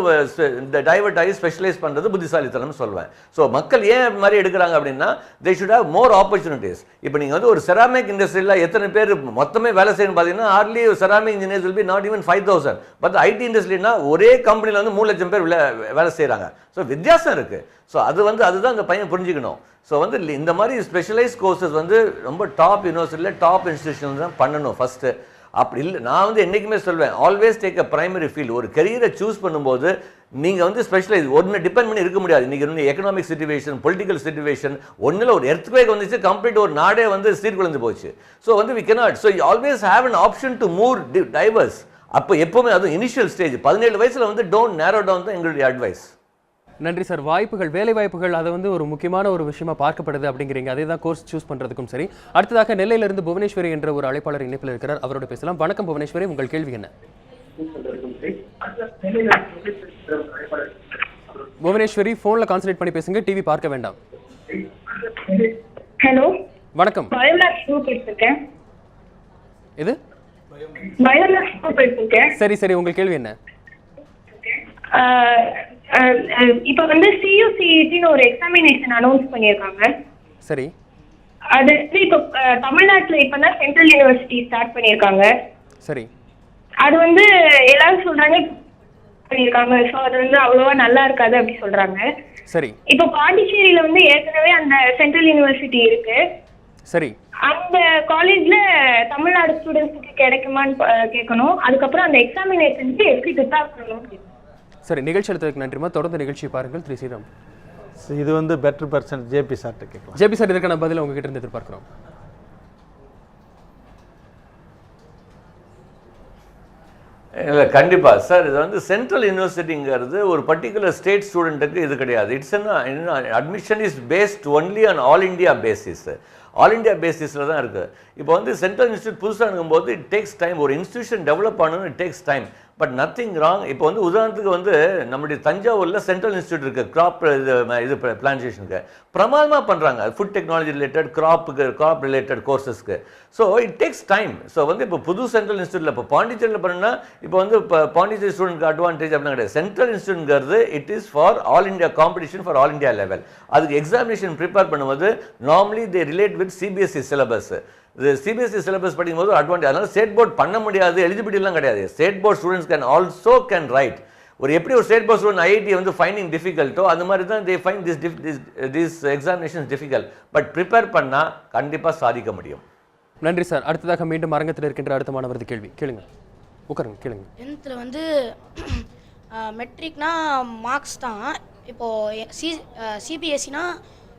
இந்த டைவர்ட் ஆகி ஸ்பெஷலைஸ் பண்ணுறது புத்திசாலித்தனம் சொல்வேன். ஸோ மக்கள் ஏன் மாதிரி எடுக்கிறாங்க அப்படின்னா தே ஷுட் ஹேவ் மோர் ஆப்பர்ச்சுனிட்டிஸ். இப்போ நீங்கள் வந்து ஒரு செராமிக் இண்டஸ்ட்ரியில் எத்தனை பேர் மொத்தமே வேலை செய்யணும் பார்த்தீங்கன்னா hardly ceramic engineers will be not even 5000. But IT இண்டஸ்ட்ரினா ஒரே கம்பெனியில் வந்து 3 லட்சம் பேர் வேலை செய்கிறாங்க. ஸோ வித்தியாசம் இருக்குது. ஸோ அதுதான் அந்த பையன் புரிஞ்சுக்கணும். ஸோ வந்து இந்த மாதிரி ஸ்பெஷலைஸ் கோர்சஸ் வந்து ரொம்ப டாப் யூனிவர்சிட்டியில் டாப் இன்ஸ்டியூஷன் தான் பண்ணணும் ஃபஸ்ட்டு. அப்படி இல்லை, நான் வந்து என்றைக்குமே சொல்வேன், always take a primary field. ஒரு கெரியரை சூஸ் பண்ணும்போது நீங்கள் வந்து ஸ்பெஷலைஸ் ஒன்று டிபெண்ட் பண்ணி இருக்க முடியாது. இன்றைக்கி வந்து எக்கனாமிக் சிச்சுவேஷன், பொலிட்டிக்கல் சிச்சுவேஷன், ஒன்றில் ஒரு எர்த்குவேக் வந்துச்சு, கம்ப்ளீட் ஒரு நாடே வந்து சீர்குலைந்து போச்சு. ஸோ வந்து we cannot. So you always have an option to move diverse. அப்போ எப்போவுமே அதுவும் இனிஷியல் ஸ்டேஜ் 17 வயசில் வந்து டோன்ட் நேரோ டவுன் தான் எங்களுடைய அட்வைஸ். நன்றி சார். வாய்ப்புகள், வேலை வாய்ப்புகள், அதை வந்து ஒரு முக்கியமான ஒரு விஷயமா பார்க்கப்படுது அப்படிங்கிறீங்க. அதே தான் கோர்ஸ் சூஸ் பண்ணுறதுக்கும் சரி. அடுத்ததாக நெல்லையிலிருந்து புவனேஸ்வரி என்ற ஒரு அழைப்பாளர் இணைப்பில் இருக்கிறார். அவரோட பேசலாம். வணக்கம் புவனேஸ்வரி, உங்கள் கேள்வி என்ன? புவனேஸ்வரி ஃபோனில் கான்சன்ட்ரேட் பண்ணி பேசுங்க, டிவி பார்க்க வேண்டாம். ஹலோ, வணக்கம். பயோமேக்ஸ் குரூப் எடுத்திருக்கேன். இது பயோமேக்ஸ் குரூப் எடுத்திருக்கேன். சரி சரி, உங்கள் கேள்வி என்ன? இப்போ வந்து CUCET-னு ஒரு எக்ஸாமினேஷன் அனௌன்ஸ் பண்ணியிருக்காங்க. சரி. அது வந்து இப்போ தமிழ்நாட்டில் இப்போ தான் சென்ட்ரல் யூனிவர்சிட்டி ஸ்டார்ட் பண்ணியிருக்காங்க. சரி. அது வந்து எல்லாரும் சொல்றாங்க பண்ணியிருக்காங்க. ஸோ அது வந்து அவ்வளோவா நல்லா இருக்காது அப்படி சொல்றாங்க. சரி. இப்போ பாண்டிச்சேரியில வந்து ஏற்கனவே அந்த சென்ட்ரல் யூனிவர்சிட்டி இருக்கு. சரி. அந்த காலேஜ்ல தமிழ்நாடு ஸ்டூடெண்ட்ஸுக்கு கிடைக்குமான்னு கேட்கணும். அதுக்கப்புறம் அந்த எக்ஸாமினேஷனுக்கு எப்படி ப்ரிப்பேர் பண்ணணும்னு கேட்கணும். சரி, நிகழ்ச்சி எடுத்ததுக்கு நன்றிமா. தொடர்ந்து நிகழ்ச்சியை பாருங்கள். திரு ஸ்ரீராம். இது வந்து பெட்டர் பர்சன் ஜேபி சார்ட்ட கேட்கலாம். ஜேபி சார், இதற்கான பதில் உங்ககிட்ட இருந்து எதிர்பார்க்கிறோம். இல்லை, கண்டிப்பாக சார். இது வந்து சென்ட்ரல் யூனிவர்சிட்டிங்கிறது ஒரு பர்டிகுலர் ஸ்டேட் ஸ்டூடெண்ட்டுக்கு இது கிடையாது. It's admission is based only on all India basis. All India பேசிஸில் தான் இருக்குது. இப்போ வந்து சென்ட்ரல் இன்ஸ்டியூட் புதுசாக இருக்கும்போது இட் டேக்ஸ் டைம். ஒரு இன்ஸ்டியூஷன் டெவலப் ஆகணும்னு it takes time. But nothing wrong. இப்போ வந்து உதாரணத்துக்கு வந்து நம்முடைய தஞ்சாவூரில் சென்ட்ரல் இன்ஸ்டியூட் இருக்குது, கிராப் இது பிளான்டேஷனுக்கு பிரமாதமாக பண்ணுறாங்க. Food technology related, crop related கோர்சஸ்க்கு. So it takes time. So வந்து இப்போ புது சென்ட்ரல் இன்ஸ்டியூட்டில் இப்போ பாண்டிச்சேரியில் பண்ணணும்னா இப்போ வந்து இப்போ பாண்டிச்சேரி ஸ்டூடெண்ட்க்கு அட்வான்டேஜ் அப்படின்னா கிடையாது. சென்ட்ரல் இன்ஸ்டியூட்ங்கிறது it is for all India competition, for all India level. அதுக்கு எக்ஸாமினேஷன் ப்ரிப்பேர் பண்ணும்போது normally they relate with CBSE syllabus. இது CBSE சிலபஸ் படிக்கும்போது அட்வான்டேஜ். அதனால் ஸ்டேட் போர்ட் பண்ண முடியாது, எலிஜிபிலிட்டிலாம் கிடையாது. State board students can write. ஒரு எப்படி ஒரு ஸ்டேட் போர்ட் ஸ்டூடெண்ட் IIT வந்து ஃபைண்டிங் டிஃபிகல்ட்டோ அந்த மாதிரி தான் they find this examinations difficult. But prepare பண்ணால் கண்டிப்பாக சாதிக்க முடியும். நன்றி சார். அடுத்ததாக மீண்டும் அரங்கத்தில் இருக்கின்ற அடுத்த மாணவரது கேள்வி கேளுங்க. உட்காருங்க, கேளுங்க. 10th வந்து மெட்ரிக்னா மார்க்ஸ் தான். இப்போது CBSEனா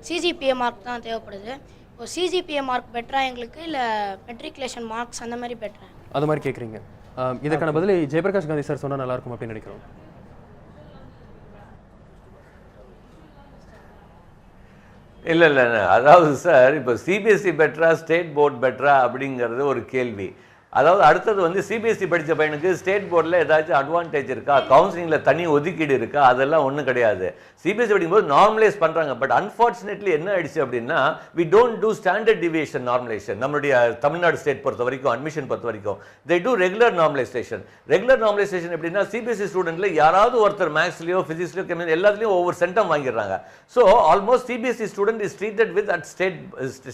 CGPA மார்க் தான் தேவைப்படுது. இப்போ CGPA மார்க் பெட்டரா எங்களுக்கு, இல்லை மெட்ரிகுலேஷன் மார்க்ஸ் அந்த மாதிரி பெட்டரா? அது மாதிரி கேட்குறீங்க. இதற்கான பதில் ஜெயபிரகாஷ் காந்தி சார் சொன்னால் நல்லாயிருக்கும் அப்படின்னு நினைக்கிறோம். இல்லை, அதாவது சார் இப்போ CBSE பெட்டரா ஸ்டேட் போர்ட் பெட்டரா அப்படிங்கிறது ஒரு கேள்வி. அதாவது அடுத்தது வந்து CBSE படித்த பையனுக்கு ஸ்டேட் போர்டில் ஏதாச்சும் அட்வான்டேஜ் இருக்கா, கவுன்சிலிங்கில் தனி ஒதுக்கீடு இருக்கா, அதெல்லாம் ஒன்றும் கிடையாது. CBSE படிக்கும்போது நார்மலைஸ் பண்ணுறாங்க. பட் அன்ஃபார்ச்சுனேட்லி என்ன ஆயிடுச்சு அப்படின்னா we don't do standard deviation normalisation. நம்மளுடைய தமிழ்நாடு ஸ்டேட் பொறுத்த வரைக்கும், அட்மிஷன் பொறுத்த வரைக்கும் they do regular normalisation. Regular normalisation எப்படின்னா CBSE ஸ்டூடெண்ட்டில் யாராவது ஒருத்தர் மேக்ஸ்லையோ ஃபிசிக்ஸ்லையோ கெமிஸ்ட்ரி எல்லாத்துலேயும் ஒவ்வொரு சென்டம் வாங்கிடுறாங்க. So almost CBSE student is treated with at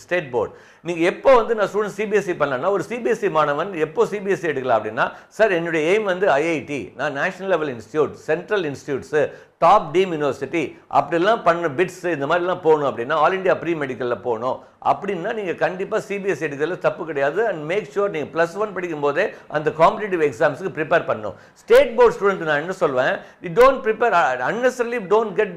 state board. நீங்கள் எப்போ வந்து நான் ஸ்டூடெண்ட் CBSE பண்ணலன்னா, ஒரு CBSE மாணவன் எப்போ CBSE எடுக்கலாம் அப்படின்னா, சார் என்னுடைய எய்ம் வந்து IIT, நான் national level institute, central institutes, top team university அப்படிலாம் பண்ண பிட்ஸ் இந்த மாதிரிலாம் போகணும் அப்படின்னா ஆல் இண்டியா ப்ரீ மெடிக்கலில் போகணும் அப்படின்னா நீங்கள் கண்டிப்பாக சிபிஎஸ்சி எடுக்கிறதுல தப்பு கிடையாது. அண்ட் மேக் ஷூர் நீங்கள் +1 படிக்கும் போதே அந்த காம்படிட்டிவ் எக்ஸாம்ஸுக்கு ப்ரிப்பேர் பண்ணணும். ஸ்டேட் போர்ட் ஸ்டூடெண்ட் நான் என்ன சொல்வேன், you don't prepare unnecessarily don't get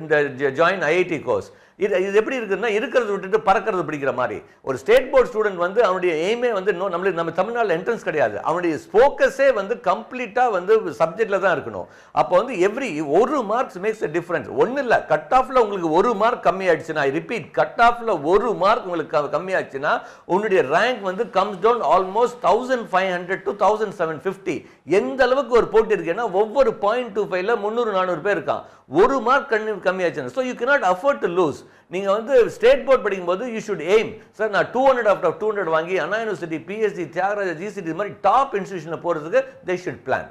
join IIT course. இது எப்படி இருக்குன்னா இருக்கிறத விட்டுட்டு பறக்கிறது பிடிக்கிற மாதிரி. ஒரு ஸ்டேட் போர்ட் ஸ்டூடெண்ட் வந்து அவனுடைய எய்மே வந்து நம்ம தமிழ்நாட்டில் என்ட்ரன்ஸ் கிடையாது, அவனுடைய ஃபோக்கஸே வந்து கம்ப்ளீட்டாக வந்து சப்ஜெக்டில் தான் இருக்கணும். அப்போ வந்து every 1 marks makes a difference. ஒன்றும் இல்லை, கட் ஆஃபில் உங்களுக்கு 1 மார்க் கம்மி ஆயிடுச்சுன்னா, ஐ ரிப்பீட், கட் ஆஃபில் 1 மார்க் உங்களுக்கு கம்மி ஆச்சுன்னா உன்னுடைய ரேங்க் வந்து கம்ஸ் டவுன் ஆல்மோஸ்ட் 1500 to 1750. எந்த அளவுக்கு ஒரு போட்டி இருக்குன்னா ஒவ்வொரு 0.25ல 300-400 பேர் இருக்கான். 1 மார்க் கம்மியாச்சுன்னா, so you cannot afford to lose. நீங்க வந்து ஸ்டேட் போர்ட் படிக்கும்போது யூ ஷுட் எய்ம், சார் நான் 200 out of 200 வாங்கி Anna university, PSG, Thiagaraja, GCT இது மாதிரி டாப் இன்ஸ்டிடியூஷனில் போகிறதுக்கு they should plan.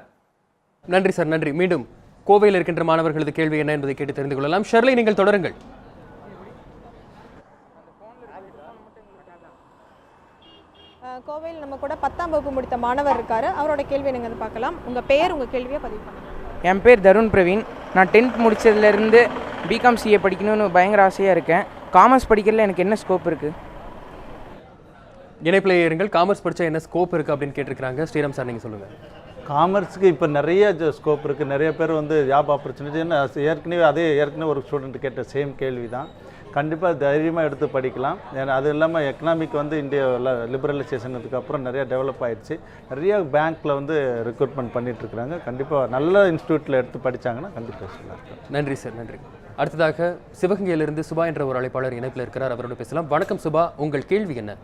நன்றி சார், நன்றி. மீண்டும் கோவையில் இருக்கின்ற மாணவர்களது கேள்வி என்ன என்பதை கேட்டு தெரிந்து கொள்ளலாம். ஷர்லி, நீங்கள் தொடருங்கள். கோவையில் நம்ம கூட 10ஆம் வகுப்பு முடித்த மாணவர் இருக்காரு, அவரோட கேள்வி என்னங்கிறது பார்க்கலாம். உங்க பேர், உங்க கேள்வியை பதிவு பண்ணுங்க. என் பேர் தருண் பிரவீன். நான் 10th முடிச்சதுலேருந்து பிகாம் சிஏ படிக்கணும்னு பயங்கர ஆசையாக இருக்கேன். காமர்ஸ் படிக்கிறதுல எனக்கு என்ன ஸ்கோப் இருக்குது? இணைப்பில் இருங்கள். காமர்ஸ் படித்தா என்ன ஸ்கோப் இருக்குது அப்படின்னு கேட்டிருக்கிறாங்க. ஸ்ரீராம் சார், நீங்கள் சொல்லுங்கள். காமர்ஸுக்கு இப்போ நிறைய ஸ்கோப் இருக்குது. நிறைய பேர் வந்து ஜாப் ஆப்பர்ச்சுனிட்டின்னு ஏற்கனவே ஒரு ஸ்டூடெண்ட் கேட்ட சேம் கேள்வி தான். கண்டிப்பாக தைரியமாக எடுத்து படிக்கலாம். ஏன்னா அது இல்லாமல் எக்கனாமிக் வந்து இந்தியாவில் லிபரலைசேஷனுக்கு அப்புறம் நிறைய டெவலப் ஆகிடுச்சு. நிறைய பேங்க்கில் வந்து ரெக்ரூட்மெண்ட் பண்ணிகிட்ருக்குறாங்க. கண்டிப்பாக நல்ல இன்ஸ்டியூட்டில் எடுத்து படித்தாங்கன்னா கண்டிப்பாக சொல்லலாம். நன்றி சார், நன்றி. அடுத்ததாக சிவகங்கையிலிருந்து சுபா என்ற ஒரு அழைப்பாளர் இணைப்பில் இருக்கிறார், அவரோட பேசலாம். வணக்கம் சுபா, உங்கள் கேள்வி என்ன?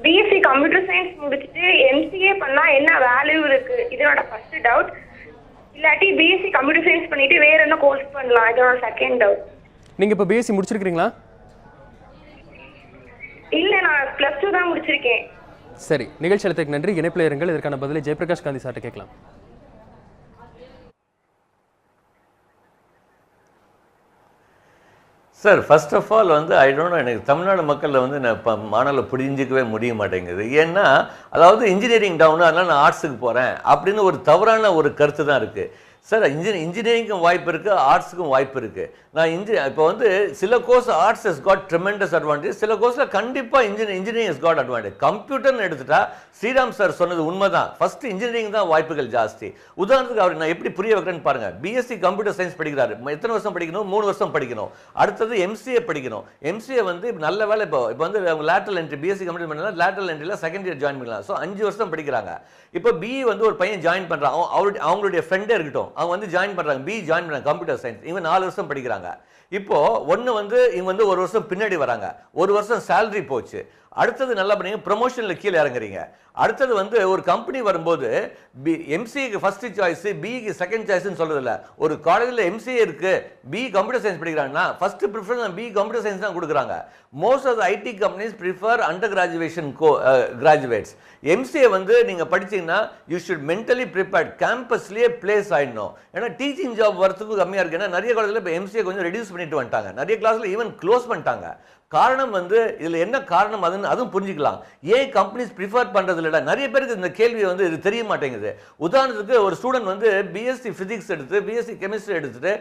பிஎஸ்சி கம்ப்யூட்டர் சயின்ஸ் முடிச்சுட்டு எம்சிஏ பண்ணா என்ன வேல்யூ இருக்கு? இதோட ஃபர்ஸ்ட் டவுட். இல்லாட்டி பிஎஸ்சி கம்ப்யூட்டர் சயின்ஸ் பண்ணிட்டு வேற என்ன கோர்ஸ் பண்ணலாம்? இதோட செகண்ட் டவுட். நீங்க இப்ப பிஎஸ்சி முடிச்சிருக்கீங்களா? இல்ல, நான் +2 தான் முடிச்சிருக்கேன். சரி, நிகழ்ச்சி அளித்ததுக்கு நன்றி. இணைப்பில் இருங்கள். இதற்கான பதிலை ஜெயபிரகாஷ் காந்தி சார்ட்ட கேட்கலாம். சார், ஃபர்ஸ்ட் ஆஃப் ஆல் வந்து ஐ டோன்ட் நோ, எனக்கு தமிழ்நாடு மக்களில் வந்து நான் இப்போ மாணவர்களை புரிஞ்சிக்கவே முடிய மாட்டேங்குது. ஏன்னா அதாவது இன்ஜினியரிங் டவுனு, அதனால் நான் ஆர்ட்ஸுக்கு போகிறேன் அப்படின்னு ஒரு தவறான ஒரு கருத்து தான் இருக்குது. சார், இன்ஜினியரிங்க்கும் வாய்ப்பு இருக்குது, ஆர்ட்ஸுக்கும் வாய்ப்பு இருக்குது. நான் இப்போ வந்து சில course arts has got tremendous advantage, சில கோர்ஸில் கண்டிப்பாக இன்ஜினியரிங் ஹஸ் காட் அட்வான்டேஜ். கம்ப்யூட்டர்னு எடுத்துட்டா ஸ்ரீராம் சார் சொன்னது உண்மை தான். ஃபர்ஸ்ட் இன்ஜினியரிங் தான் வாய்ப்புகள் ஜாஸ்தி. உதாரணத்துக்கு அவர் நான் எப்படி புரிய வைக்கிறேன்னு பாருங்கள். பிஎஸ்சி கம்ப்யூட்டர் சயின்ஸ் படிக்கிறாரு, எத்தனை வருஷம் படிக்கணும்? 3 வருஷம் படிக்கணும். அடுத்தது எம்சிஏ படிக்கணும். எம்சிஏ வந்து நல்ல வேலை இப்போ வந்து அவங்க லேட்டரல் என்ட்ரி, பிஎஸ்சி கம்ப்யூட்டர் பண்ணலாம், லேட்டரல் என்ட்ரியில் செகண்ட் இயர் ஜாயின் பண்ணலாம். ஸோ 5 வருஷம் படிக்கிறாங்க. இப்போ பிஇ வந்து ஒரு பையன் ஜாயின் பண்ணுறான், அவங்களுடைய ஃப்ரெண்டே இருக்கட்டும், அவங்க வந்து ஜாயின் பண்ணுறாங்க, பிஇ ஜாயின் பண்ணுறாங்க கம்ப்யூட்டர் சயின்ஸ். இவங்க 4 வருஷம் படிக்கிறாங்க. இப்போ ஒன்று வந்து இவங்க வந்து 1 வருஷம் பின்னாடி வராங்க, 1 வருஷம் சேலரி போச்சு. அடுத்தது நல்லா பண்ணீங்க, ப்ரொமோஷனில் கீழே இறங்குறீங்க. அடுத்தது வந்து ஒரு கம்பெனி வரும்போது எம்சிஏக்கு ஃபர்ஸ்ட் சாய்ஸ், பிஇக்கு செகண்ட் சாய்ஸ்ன்னு சொல்றதில்ல. ஒரு காலேஜில் எம்சிஏ இருக்கு, பி கம்ப்யூட்டர் சயின்ஸ் படிக்கிறாங்கன்னா first preference B computer science தான் கொடுக்குறாங்க. Most of the IT companies prefer under graduation graduates. MCA வந்து நீங்கள் படிச்சீங்கன்னா யூ ஷுட் மென்டலி ப்ரிப்பேர்ட், கேம்பஸ்லேயே பிளேஸ் ஆகிடணும். ஏன்னா டீச்சிங் ஜாப் வரத்துக்கு கம்மியாக இருக்குது. ஏன்னா நிறைய காலேஜில் இப்போ எம்சிஏ கொஞ்சம் ரெடியூஸ் பண்ணிட்டு வந்துட்டாங்க, நிறைய கிளாஸில் ஈவன் க்ளோஸ் பண்ணிட்டாங்க. காரணம் வந்து இதில் என்ன காரணம் அதுவும் புரிஞ்சுக்கலாம். ஏன் கம்பெனிஸ் ப்ரிஃபர் பண்ணுறது இல்லை? நிறைய பேருக்கு இந்த கேள்வி வந்து இது தெரிய மாட்டேங்குது. உதாரணத்துக்கு ஒரு ஸ்டூடெண்ட் வந்து பிஎஸ்சி ஃபிசிக்ஸ் எடுத்து, பிஎஸ்சி கெமிஸ்ட்ரி எடுத்துட்டு,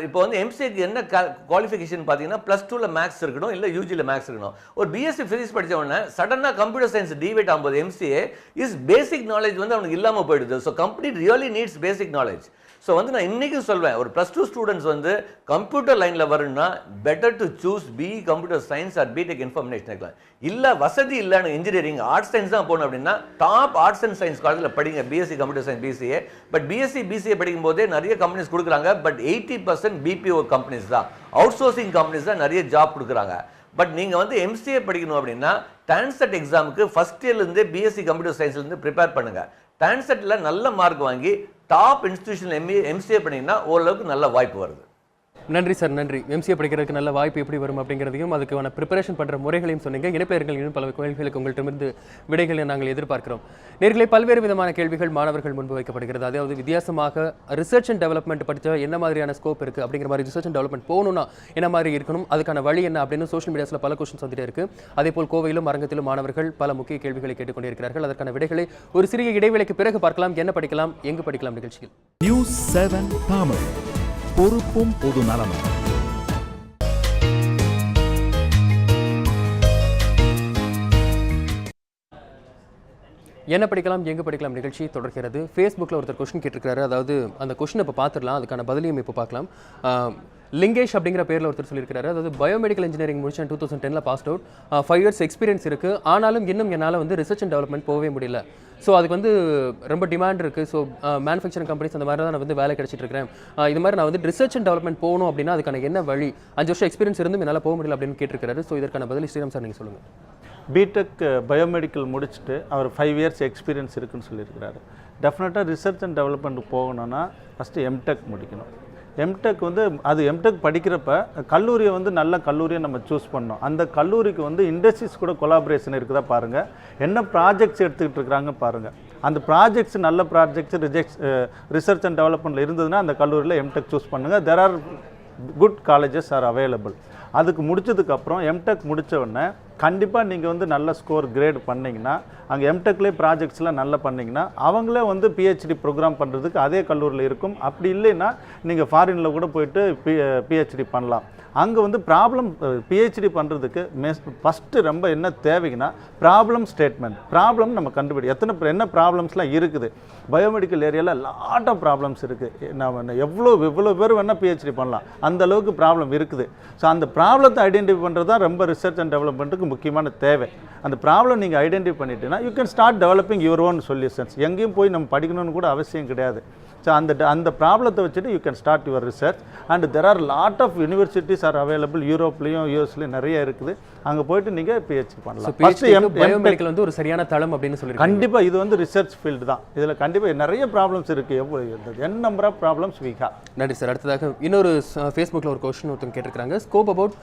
இப்போ வந்து எம்சிஏக்கு என்ன குவாலிஃபிகேஷன் பார்த்தீங்கன்னா +2ல் மேக்ஸ் இருக்கணும், இல்லை யூஜியில் மேக்ஸ் இருக்கணும். ஒரு பிஎஸ்சி ஃபிசிக்ஸ் படித்த உடனே சடனாக கம்ப்யூட்டர் சயின்ஸ் டிவைட் ஆகும்போது எம்சிஏ இஸ் பேசிக் நாலேஜ் வந்து அவனுக்கு இல்லாமல் போயிடுது. So company really needs basic knowledge. So வந்து நான் இன்றைக்கும் சொல்வேன், ஒரு +2 ஸ்டூடெண்ட்ஸ் வந்து கம்ப்யூட்டர் லைனில் வரணும்னா better to choose BE computer science or BTech information இருக்கலாம். இல்லை வசதி இல்லைன்னு இன்ஜினியரிங் ஆர்ட்ஸ் சயின்ஸ் தான் போகணும் அப்படின்னா டாப் ஆர்ட்ஸ் அண்ட் சயின்ஸ் காலேஜில் படிங்க, BSc computer science, BCA. But BSc BCA படிக்கும் போதே நிறைய கம்பெனிஸ் கொடுக்குறாங்க. பட் 80% பிபிஓ கம்பெனிஸ் தான், அவுட் சோர்சிங் கம்பெனிஸ் தான் நிறைய ஜாப் கொடுக்குறாங்க. பட் நீங்கள் வந்து எம்சிஏ படிக்கணும் அப்படின்னா டான்செட் எக்ஸாமுக்கு ஃபர்ஸ்ட் இயர்லேருந்தே பிஎஸ்சி கம்ப்யூட்டர் சயின்ஸ்லேருந்து ப்ரிப்பேர் பண்ணுங்கள். டான்செட்டில் நல்ல மார்க் வாங்கி டாப் இன்ஸ்டிடியூஷன் எம்சிஏ பண்ணிங்கன்னா ஓரளவுக்கு நல்ல வாய்ப்பு வருது. நன்றி சார், நன்றி. எம்சிஏ படிக்கிறதுக்கு நல்ல வாய்ப்பு எப்படி வரும் அப்படிங்கிறதையும் அதுக்கான ப்ரிப்பரேஷன் பண்ணுற முறைகளையும் சொன்னீங்க. இணைப்பிலர்கள் இன்னும் பல கேள்விகளுக்கு உங்கள்கிட்டமிருந்து விடைகளை நாங்கள் எதிர்பார்க்கிறோம். நேர்களை பல்வேறு விதமான கேள்விகள் மாணவர்கள் முன்பு வைக்கப்படுகிறது. அதாவது வித்தியாசமாக ரிசர்ச் அண்ட் டெவலப்மெண்ட் படித்தா என்ன மாதிரியான ஸ்கோப் இருக்குது அப்படிங்கிற மாதிரி, ரிசர்ச் அண்ட் டெவலப்மெண்ட் போகணும்னா என்ன மாதிரி இருக்கணும், அதுக்கான வழி என்ன அப்படின்னு சோஷியல் மீடியாஸில் பல கொஸ்டின்ஸ் வந்துட்டே இருக்கு. அதேபோல் கோவையிலும் அரங்கத்திலும் மாணவர்கள் பல முக்கிய கேள்விகளை கேட்டுக்கொண்டே இருக்கிறார்கள். அதற்கான விடைகளை ஒரு சிறிய இடைவேளைக்கு பிறகு பார்க்கலாம். என்ன படிக்கலாம், எங்கு படிக்கலாம் நிகழ்ச்சியில். News 7 Tamil பொறுப்பும் பொது நலமும். என்ன படிக்கலாம் எங்கே படிக்கலாம் நிகழ்ச்சி தொடர்கிறது. ஃபேஸ்புக்கில் ஒருத்தர் கொஸ்டின் கேட்டிருக்காரு. அதாவது அந்த கொஸ்டினை இப்போ பார்த்துடலாம், அதுக்கான பதிலையும் இப்போ பார்க்கலாம். லிங்கேஷ் அப்படிங்கிற பேரில் ஒருத்தர் சொல்லியிருக்காரு. அதாவது பயோமெடிக்கல் இன்ஜினியரிங் முடிச்சேன், 2010 பாஸ்ட் அவுட், 5 இயர்ஸ் எக்ஸ்பீரியன்ஸ் இருக்குது, ஆனாலும் இன்னும் என்னால் வந்து ரிசர்ச் அண்ட் டெவலப்மெண்ட் போகவே முடியல. ஸோ அதுக்கு வந்து ரொம்ப டிமாண்ட் இருக்குது. ஸோ மேனுஃபேக்சரிங் கம்பெனிஸ் அந்த மாதிரி தான் நான் வந்து வேலை கிடைச்சிட்டு இருக்கிறேன். இது மாதிரி நான் வந்து ரிசர்ச் அண்ட் டெவலப்மெண்ட் போகணும் அப்படின்னா அதுக்கான என்ன வழி, 5 வருஷம் எக்ஸ்பீரியன்ஸ் இருந்தும் என்னால் போக முடியல அப்படின்னு கேட்டிருக்காரு. ஸோ இதற்கான பதில் ஸ்ரீராம் சார் நீங்கள் சொல்லுங்கள். பிடெக் பயோமெடிக்கல் முடிச்சுட்டு அவர் 5 இயர்ஸ் எக்ஸ்பீரியன்ஸ் இருக்குன்னு சொல்லியிருக்கிறாரு. டெஃபினட்டாக ரிசர்ச் அண்ட் டெவலப்மெண்ட் போகணுன்னா ஃபஸ்ட்டு எம்டெக் முடிக்கணும். எம்டெக் வந்து அது எம்டெக் படிக்கிறப்ப கல்லூரியை வந்து நல்ல கல்லூரியை நம்ம சூஸ் பண்ணோம். அந்த கல்லூரிக்கு வந்து இண்டஸ்ட்ரீஸ் கூட கொலாபரேஷன் இருக்குதா பாருங்கள், என்ன ப்ராஜெக்ட்ஸ் எடுத்துக்கிட்டு இருக்கிறாங்க பாருங்கள். அந்த ப்ராஜெக்ட்ஸ் நல்ல ப்ராஜெக்ட்ஸ் ரிசர்ச் அண்ட் டெவலப்மெண்ட்டில் இருந்ததுன்னா அந்த கல்லூரியில் எம்டெக் சூஸ் பண்ணுங்கள். There are good colleges are available. அதுக்கு முடிச்சதுக்கப்புறம் எம்டெக் முடித்தவுடனே கண்டிப்பாக நீங்கள் வந்து நல்ல ஸ்கோர் கிரேட் பண்ணிங்கன்னா, அங்கே எம்டெக்லேயே ப்ராஜெக்ட்ஸ்லாம் நல்லா பண்ணிங்கன்னா அவங்களே வந்து பிஹெச்டி ப்ரோக்ராம் பண்ணுறதுக்கு அதே கல்லூரியில் இருக்கும். அப்படி இல்லைன்னா நீங்கள் ஃபாரினில் கூட போயிட்டு பிஹெச்டி பண்ணலாம். அங்கே வந்து ப்ராப்ளம் பிஹெச்டி பண்ணுறதுக்கு ஃபஸ்ட்டு ரொம்ப என்ன தேவைன்னா ப்ராப்ளம் ஸ்டேட்மெண்ட். ப்ராப்ளம் நம்ம கண்டுபிடி என்ன ப்ராப்ளம்ஸ்லாம் இருக்குது. பயோமெடிக்கல் ஏரியாவில் லாட் ஆஃப் ப்ராப்ளம்ஸ் இருக்குது. நம்ம எவ்வளோ பேர் வேணால் பிஹெச்டி பண்ணலாம், அந்த அளவுக்கு ப்ராப்ளம் இருக்குது. ஸோ அந்த ப்ராப்ளத்தை ஐடென்டிஃபை பண்ணுறது தான் ரொம்ப ரிசர்ச் அண்ட் டெவலப்மெண்ட்டுக்கு முக்கியமான தேவை. அந்த ப்ராப்ளம் நீங்கள் ஐடென்டிஃபை பண்ணிட்டீங்கன்னா you can start developing your own solutions. எங்கேயும் போய் நம்ம படிக்கணும்னு கூட அவசியம் கிடையாது. ஸோ அந்த ப்ராப்ளத்தை வச்சுட்டு you can start your research. And there are lot of universities are available. யூரோப்லேயும் யூஎஸ்லேயும் நிறைய இருக்குது. அங்கே போயிட்டு நீங்கள் பிஹெச்டி பண்ணலாம். பயோமெடிக்கல் வந்து ஒரு சரியான தளம் அப்படின்னு சொல்லி கண்டிப்பாக இது வந்து ரிசர்ச் ஃபீல்டு தான். இதில் கண்டிப்பாக நிறைய ப்ராப்ளம்ஸ் இருக்குது. என் நம்பர் ஆஃப் ப்ராப்ளம்ஸ் வீ ஹேவ். நன்றி சார். அடுத்ததாக இன்னொரு ஃபேஸ்புக்கில் ஒரு கொஸ்டின் ஒருத்தவங்க கேட்டிருக்காங்க. ஸ்கோப் அபவுட்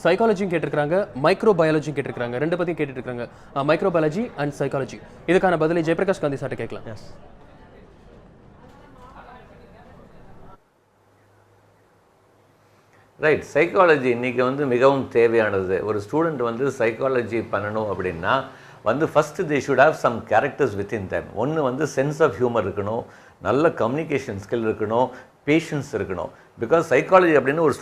சைக்காலஜியும் கேட்டிருக்காங்க, மைக்ரோபயாலஜியும் கேட்டிருக்காங்க. ரெண்டு பற்றியும் கேட்டுருக்காங்க, மைக்ரோபயாலஜி அண்ட் சைக்காலஜி. இதுக்கான பதிலை ஜெயபிரகாஷ் காந்தி சார்ட்ட கேட்கலாம். எஸ். ரைட். சைக்காலஜி இன்றைக்கி வந்து மிகவும் தேவையானது. ஒரு ஸ்டூடெண்ட் வந்து சைக்காலஜி பண்ணணும் அப்படின்னா வந்து first they should have some characters within them. ஒன்று வந்து சென்ஸ் ஆஃப் ஹியூமர் இருக்கணும், நல்ல கம்யூனிகேஷன் ஸ்கில் இருக்கணும், பேஷன்ஸ் இருக்கணும். பிகாஸ் சைக்காலஜி அப்படின்னு ஒரு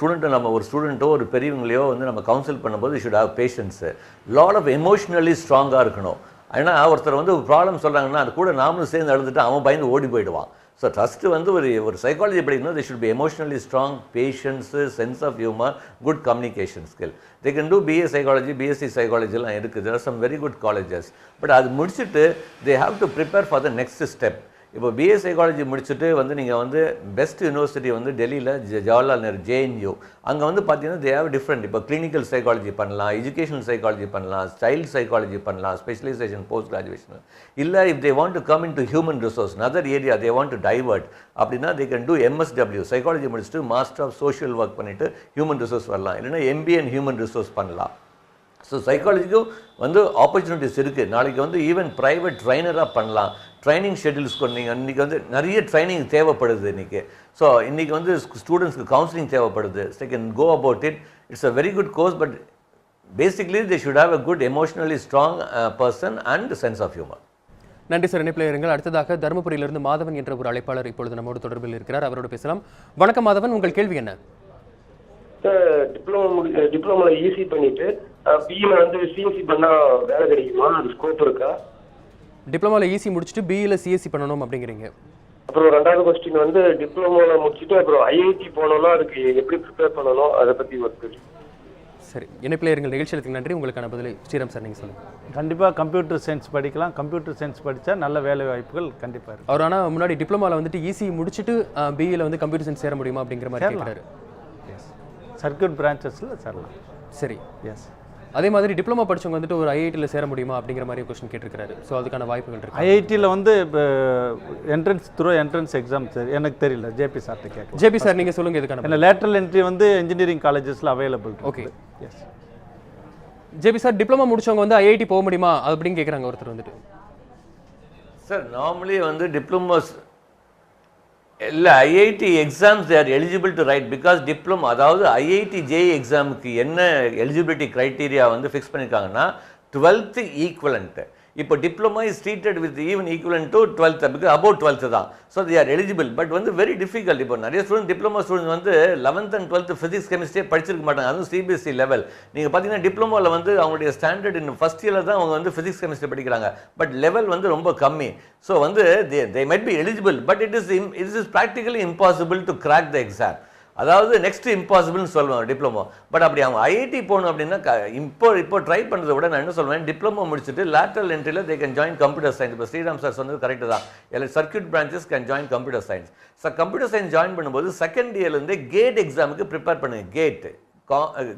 ஸ்டூடெண்ட்டோ ஒரு பெரியவங்களையோ வந்து நம்ம கவுன்சில் பண்ணும்போது should have patience. Lot of emotionally ஸ்ட்ராங்காக இருக்கணும். ஏன்னா ஒருத்தர் வந்து ஒரு ப்ராப்ளம் சொல்கிறாங்கன்னா அது கூட நாமளும் சேர்ந்து அழுதுட்டு அவன் பயந்து ஓடி போயிடுவான். ஸோ ஃபஸ்ட்டு வந்து ஒரு சைக்காலஜி படிக்கணும். They should be emotionally strong, patience, sense of humour, good communication skill. They can do BA psychology, BSc சைக்காலஜிலாம் இருக்குது. There are some very good colleges. But அது முடிச்சுட்டு they have to prepare for the next step. இப்போ பிஏ சைக்காலஜி முடிச்சுட்டு வந்து நீங்கள் வந்து பெஸ்ட் யூனிவர்சிட்டி வந்து டெல்லியில் ஜவஹர்லால் நேரு, ஜேஎன்யூ. அங்கே வந்து பார்த்தீங்கன்னா தே ஹேவ் டிஃப்ரெண்ட். இப்போ கிளினிக்கல் சைக்காலஜி பண்ணலாம், எஜுகேஷனல் சைக்காலஜி பண்ணலாம், சைல்டு சைக்காலஜி பண்ணலாம், ஸ்பெஷலைசேஷன் போஸ்ட் கிராஜுவேஷன். இல்லை if they want to come into human resource other area they want to divert அப்படின்னா they can do MSW psychology முடிச்சுட்டு மாஸ்டர் ஆஃப் சோஷியல் ஒர்க் பண்ணிவிட்டு ஹியூமன் ரிசோர்ஸ் வரலாம். இல்லைன்னா MBA இன் ஹியூமன் ரிசோர்ஸ் பண்ணலாம். ஸோ சைக்காலஜிக்கும் வந்து ஆப்பர்ச்சுனிட்டிஸ் இருக்குது. நாளைக்கு வந்து ஈவன் ப்ரைவேட் ட்ரைனராக பண்ணலாம். ட்ரைனிங் ஷெட்யூல்ஸ் கொண்டீங்க. இன்றைக்கி வந்து நிறைய ட்ரைனிங் தேவைப்படுது இன்றைக்கி. ஸோ இன்றைக்கி வந்து ஸ்டூடெண்ட்ஸ்க்கு கவுன்சிலிங் தேவைப்படுது. So can go about it. It's a very good course. But basically they should have a good emotionally strong person and sense of humour. நன்றி சார். இணைப்பில் இருங்கள். அடுத்ததாக தருமபுரியிலிருந்து மாதவன் என்ற ஒரு அழைப்பாளர் இப்பொழுது நம்மோடு தொடர்பில் இருக்கிறார். அவரோடு பேசலாம். வணக்கம் மாதவன், உங்கள் கேள்வி என்ன? சார், டிப்ளமோவில் ஈசி பண்ணிட்டு பிஇல வந்து சிஎஸ்சி பண்ணால் வேலை கிடைக்குமா? அது ஸ்கோப் இருக்கா? டிப்ளமோவில் ஈசி முடிச்சுட்டு பிஇல சிஎஸ்சி பண்ணணும் அப்படிங்கிறீங்க. அப்புறம் ரெண்டாவது கொஸ்டின் வந்து டிப்ளமோவில் முடிச்சுட்டு அப்புறம் ஐஐடி போனோம்னா அதுக்கு எப்படி ப்ரிப்பேர் பண்ணணும், அதை பற்றி ஒரு கேள்வி. சரி, இணைப்பில் இருங்கள். நிகழ்ச்சியத்துக்கு நன்றி. உங்களுக்கான பதிலை ஸ்ரீராம் சார் நீங்கள் சொல்லுங்கள். கண்டிப்பாக கம்ப்யூட்டர் சயின்ஸ் படிக்கலாம். கம்ப்யூட்டர் சயின்ஸ் படித்தா நல்ல வேலை வாய்ப்புகள் கண்டிப்பாக இருக்குது. அவர் ஆனால் முன்னாடி டிப்ளமோவில் வந்துட்டு ஈசி முடிச்சுட்டு பிஇல வந்து கம்ப்யூட்டர் சயின்ஸ் சேர முடியுமா அப்படிங்கிற மாதிரி கேட்குறாரு. எஸ், சர்க்யூட் பிரான்ச்சஸில் சேரலாம். சரி, எஸ். அதே மாதிரி டிப்ளமோ படித்தவங்க வந்துட்டு ஒரு ஐஐடியில் சேர முடியுமா அப்படிங்கிற மாதிரி கொஸ்டின் கேட்டிருக்காரு. ஸோ அதுக்கான வாய்ப்புகள் இருக்குது. ஐஐடியில் வந்து என்ட்ரன்ஸ் எக்ஸாம் எனக்கு தெரியல. ஜேபி சார்ட்ட கேட்க. ஜேபி சார் நீங்கள் சொல்லுங்கள். இதுக்கான லேட்டரல் என்ட்ரி வந்து இன்ஜினியரிங் காலேஜஸில் available. Okay, yes. JP sir, diploma முடிச்சவங்க வந்து ஐஐடி போக முடியுமா அப்படின்னு கேட்குறாங்க ஒருத்தர் வந்துட்டு. சார், நார்மலி வந்து டிப்ளமோஸ் இல்லை IIT exams they are eligible to write because diploma. அதாவது ஐஐடி ஜேஇ எக்ஸாமுக்கு என்ன எலிஜிபிலிட்டி க்ரைட்டீரியா வந்து ஃபிக்ஸ் பண்ணியிருக்காங்கன்னா 12th ஈக்குவலண்ட்டு. இப்போ diploma is treated with even equivalent to 12th because about 12th தான். So they are eligible. But வந்து வெரி டிஃபிகல்ட். இப்போ நிறைய ஸ்டூடெண்ட் டிப்ளமா ஸ்டூடெண்ட் வந்து 11th and 12th ஃபிசிக்ஸ் கெமிஸ்ட்ரியே படிச்சிருக்க மாட்டாங்க. அதுவும் சிபிஎஸ்சி லெவல். நீங்கள் பார்த்தீங்கன்னா டிப்ளமோவில் வந்து அவங்களுடைய ஸ்டாண்டர்ட் இன்னும் ஃபஸ்ட் இயரில் தான் அவங்க வந்து ஃபிசிக்ஸ் கெமிஸ்ட்ரி படிக்கிறாங்க. பட் லெவல் வந்து ரொம்ப கம்மி. ஸோ வந்து they might be eligible, but it is practically impossible to crack the exam. அதாவது நெக்ஸ்ட் இம்பாசிபிள்னு சொல்லுவேன் டிப்ளமோ. பட் அப்படி அவங்க ஐஐடி போகணும் அப்படின்னா இப்போ ட்ரை பண்ணுறதை விட நான் என்ன சொல்லுவேன், டிப்ளமோ முடிச்சுட்டு லேட்டரல் என்ட்ரியில் they can join computer science. இப்போ ஸ்ரீராம் சார் சொன்னது கரெக்டு தான். எல்லா circuit branches can join computer science. So computer science join பண்ணும்போது செகண்ட் இயர்லேருந்தே கேட் எக்ஸாமுக்கு ப்ரிப்பேர் பண்ணுங்க. GATE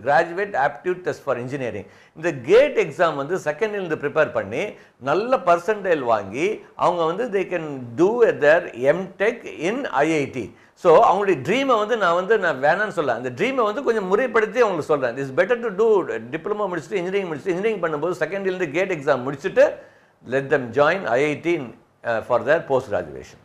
graduate aptitude test for engineering. இந்த கேட் எக்ஸாம் வந்து செகண்ட் இயர்லேருந்து ப்ரிப்பேர் பண்ணி நல்ல பர்சன்டைல் வாங்கி அவங்க வந்து they can do their MTech in IIT. So அவங்களுடைய ட்ரீமை வந்து நான் வேணான்னு சொல்ல, அந்த ட்ரீமை வந்து கொஞ்சம் முறைப்படுத்தி அவங்களுக்கு சொல்கிறேன். It's better to do diploma முடிச்சுட்டு இன்ஜினியரிங் பண்ணும்போது செகண்ட் இயர்லேருந்து கேட் எக்ஸாம் முடிச்சுட்டு let them join IIT for their post graduation.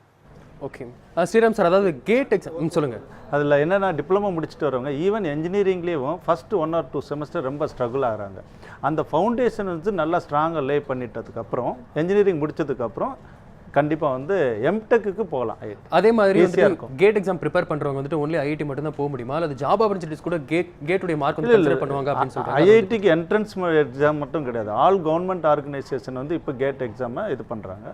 Okay Sriram sir, அதாவது கேட் எக்ஸாம் சொல்லுங்கள். அதில் என்னென்னா டிப்ளமோ முடிச்சுட்டு வரவங்க ஈவன் என்ஜினியரிங்லேயும் ஃபஸ்ட்டு 1 or 2 செமஸ்டர் ரொம்ப ஸ்ட்ரகிள் ஆகிறாங்க. அந்த ஃபவுண்டேஷன் வந்து நல்லா ஸ்ட்ராங்காக லே பண்ணிட்டதுக்கப்புறம் இன்ஜினியரிங் முடிச்சதுக்கப்புறம் கண்டிப்பாக வந்து எம்டெக்கு போகலாம். அதே மாதிரி கேட் எக்ஸாம் ப்ரிப்பேர் பண்ணுறவங்க வந்துட்டு ஒன்லி ஐஐடி மட்டும் தான் போக முடியுமா, அல்லது ஜாப் ஆப்பர்ச்சுனிட்டிஸ் கூட கேட்டுடைய மார்க் வந்து கன்சிடர் பண்ணுவாங்க அப்படின்னு சொல்றாங்க? ஐஐடிக்கு என்ட்ரன்ஸ் எக்ஸாம் மட்டும் கிடையாது, ஆல் கவர்மெண்ட் ஆர்கனைசேஷன் வந்து இப்போ கேட் எக்ஸாமை இது பண்ணுறாங்க.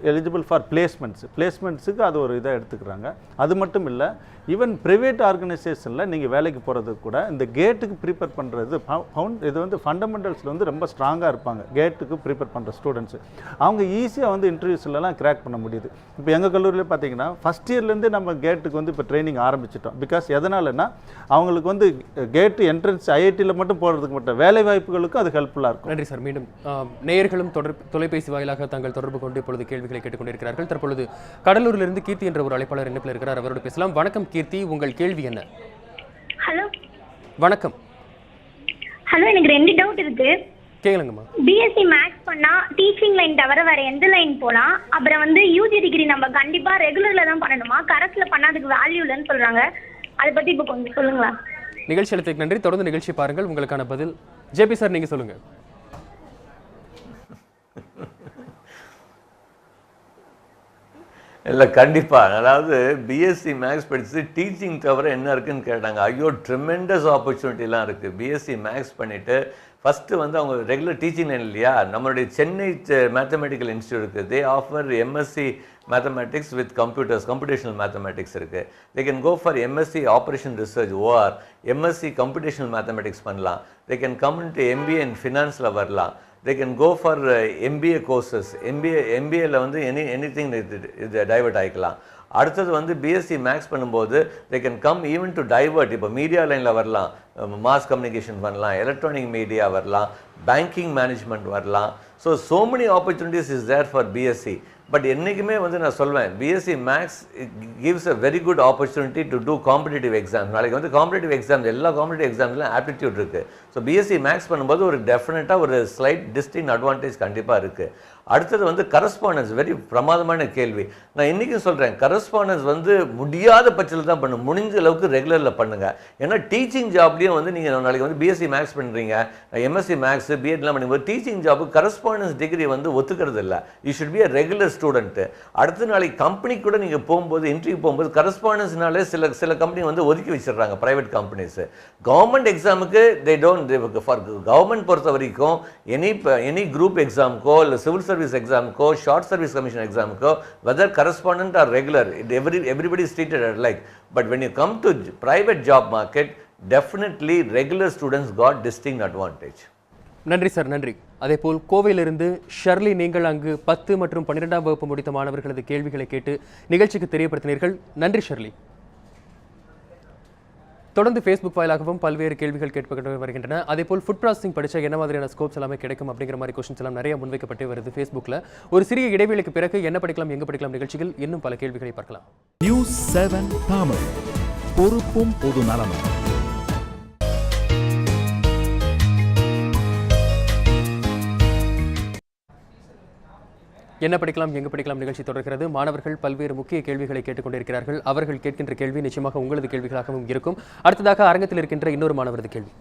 எலிஜிபிள் ஃபார் பிளேஸ்மெண்ட்ஸுக்கு அது ஒரு இதாக எடுத்துக்கிறாங்க. அது மட்டும் இல்லை, ஈவன் ப்ரைவேட் ஆர்கனைசேஷனில் நீங்கள் வேலைக்கு போகிறதுக்கு கூட இந்த கேட்டுக்கு ப்ரிப்பேர் பண்ணுறது இது வந்து ஃபண்டமெண்டல்ஸில் வந்து ரொம்ப ஸ்ட்ராங்காக இருப்பாங்க. கேட்டுக்கு ப்ரிப்பேர் பண்ணுற ஸ்டூடெண்ட்ஸு அவங்க ஈஸியாக வந்து இன்டர்வியூஸ்லாம் கிராக் பண்ண முடியுது. இப்போ எங்கள் கல்லூரியில் பார்த்தீங்கன்னா ஃபஸ்ட் இயர்லேருந்து நம்ம கேட்டுக்கு வந்து இப்போ ட்ரைனிங் ஆரம்பிச்சிட்டோம். பிகாஸ் எதனாலன்னா அவங்களுக்கு வந்து கேட்டு என்ட்ரன்ஸ் ஐஐடியில் மட்டும் போகிறதுக்கு மட்டும் வேலை வாய்ப்புகளுக்கும் அது ஹெல்ப்ஃபுல்லாக இருக்கும். நன்றி சார். மீண்டும் நேயர்களும் தொலைபேசி வாயிலாக தங்கள் தொடர்பு கொண்டு இப்பொழுது கேள்விகளை கேட்டுக்கொண்டிருக்கிறார்கள். தற்பொழுது கடலூரிலிருந்து கீர்த்தி என்ற ஒரு அழைப்பாளர் இணைப்பில் இருக்கிறார். அவரோடு பேசலாம். வணக்கம் கீர்த்தி, உங்கள் கேள்வி என்ன? ஹலோ வணக்கம். ஹலோ, எனக்கு 2 டவுட் இருக்கு. கேளுங்கம்மா. பிஎஸ்சி மேக்ஸ் பண்ணா டீச்சிங் லைன் தவிர வேற எந்த லைன் போலாம்? அப்புறம் வந்து யூஜி டிகிரி நம்ம கண்டிப்பா ரெகுலர்ல தான் பண்ணணுமா? கரஸ்ல பண்ணா அதுக்கு வேல்யூ இல்லைன்னு சொல்றாங்க. அதை பத்தி இப்போ கொஞ்சம் சொல்லுங்களா? நிகழ்ச்சி அளித்ததுக்கு நன்றி. தொடர்ந்து நிகழ்ச்சி பாருங்கள். உங்களுக்கான பதில் ஜேபி சார் நீங்க சொல்லுங்க. இல்லை கண்டிப்பாக. அதாவது பிஎஸ்சி மேக்ஸ் படித்து டீச்சிங் தவிர என்ன இருக்குன்னு கேட்டாங்க. ஐயோ ட்ரெமெண்டஸ் ஆப்பர்ச்சுனிட்டிலாம் இருக்குது. பிஎஸ்சி மேக்ஸ் பண்ணிவிட்டு ஃபஸ்ட்டு வந்து அவங்க ரெகுலர் டீச்சிங் லைன் இல்லையா, நம்மளுடைய சென்னை மேத்தமெட்டிக்கல் இன்ஸ்டியூட் இருக்குது. They offer MSc mathematics with computational mathematics இருக்குது. They can go for MSc operation research OR MSc computational mathematics பண்ணலாம். They can come into MBA in ஃபினான்ஸில் வரலாம். they can go for MBA courses. MBAல வந்து anything இது டைவர்ட் ஆகிக்கலாம். அடுத்தது வந்து பிஎஸ்சி மேக்ஸ் பண்ணும்போது they can come even to divert. இப்போ மீடியா லைனில் வரலாம், மாஸ் கம்யூனிகேஷன் பண்ணலாம், எலக்ட்ரானிக் மீடியா வரலாம், பேங்கிங் மேனேஜ்மெண்ட் வரலாம். so many opportunities is there for BSc. But என்றைக்குமே வந்து நான் சொல்வேன், BSc maths gives a very good opportunity to do competitive exams. நாளைக்கு வந்து காம்படிட்டிவ் எக்ஸாம்ஸ் எல்லா காம்படிட்டிவ் எக்ஸாம்ஸ்லாம் ஆப்டிடியூட் இருக்குது. ஸோ பிஎஸ்சி மேக்ஸ் பண்ணும்போது ஒரு டெஃபினட்டாக ஒரு ஸ்லைட் டிஸ்டிங் அட்வான்டேஜ் கண்டிப்பாக இருக்குது. அடுத்தது வந்து கரஸ்பாண்டன்ஸ், வெரி பிரமாதமான கேள்வி. நான் இன்றைக்கும் சொல்கிறேன், கரஸ்பாண்டன்ஸ் வந்து முடியாத பட்சத்தில் தான் பண்ணும், முடிஞ்ச அளவுக்கு ரெகுலரில் பண்ணுங்கள். ஏன்னா டீச்சிங் ஜாப்லேயும் வந்து நீங்கள் நாளைக்கு வந்து பிஎஸ்சி மேக்ஸ் பண்ணுறீங்க, எம்எஸ்சி மேக்ஸ் பிஎட்லாம் பண்ணும்போது டீச்சிங் ஜாபுக்கு கரஸ்பாண்டன்ஸ் டிகிரி வந்து ஒத்துக்கிறது இல்லை. You should be a regular student. அடுத்த நாளைக்கு கம்பெனி கூட நீங்கள் போகும்போது இன்டர்வியூ போகும்போது கரஸ்பாண்டன்ஸ்னாலே சில கம்பெனி வந்து ஒதுக்கி வச்சிடுறாங்க, ப்ரைவேட் கம்பெனிஸ். கவர்மெண்ட் எக்ஸாமுக்கு தே டோன்ட் ஃபார் கவர்மெண்ட் பொறுத்த வரைக்கும் எனி குரூப் எக்ஸாமுக்கோ இல்லை சிவில் சர்வீஸ் எக்ஸாமுக்கோ ஷார்ட் சர்வீஸ் கமிஷன் எக்ஸாமுக்கோ whether correspondent or regular, everybody is treated alike. But when you come to private job market, definitely regular students got distinct advantage. நன்றி சார், நன்றி. அதேபோல் கோவையிலிருந்து ஷர்லி, நீங்கள் அங்கு 10 மற்றும் 12ஆம் வகுப்பு முடித்த மாணவர்களது கேள்விகளை கேட்டு நிகழ்ச்சிக்கு தெரியப்படுத்தினீர்கள். நன்றி ஷர்லி. தொடர்ந்து ஃபேஸ்புக் வாயிலாகவும் பல்வேறு கேள்விகள் கேட்பட்டு வருகின்றன. அதேபோல் ஃபுட் ப்ராசஸிங் படித்தா என்ன மாதிரியான ஸ்கோப்ஸ் எல்லாமே கிடைக்கும் அப்படிங்கிற மாதிரி கொஸ்டின்ஸ் எல்லாம் நிறைய முன்வைக்கப்பட்டே வருது ஃபேஸ்புக்கில். ஒரு சிறிய இடைவெளிக்கு பிறகு என்ன படிக்கலாம் எங்கே படிக்கலாம் நிகழ்ச்சிகள் இன்னும் பல கேள்விகளை பார்க்கலாம். நியூஸ் 7 தமிழ், பொறுப்பும் பொது நலமும். என்ன படிக்கலாம் எங்கே படிக்கலாம் நிகழ்ச்சி தொடர்கிறது. மாணவர்கள் பல்வேறு முக்கிய கேள்விகளை கேட்டுக்கொண்டிருக்கிறார்கள். அவர்கள் கேட்கின்ற கேள்வி நிச்சயமாக உங்களது கேள்விகளாகவும் இருக்கும். அடுத்ததாக அரங்கத்தில் இருக்கின்ற இன்னொரு மாணவரது கேள்வி.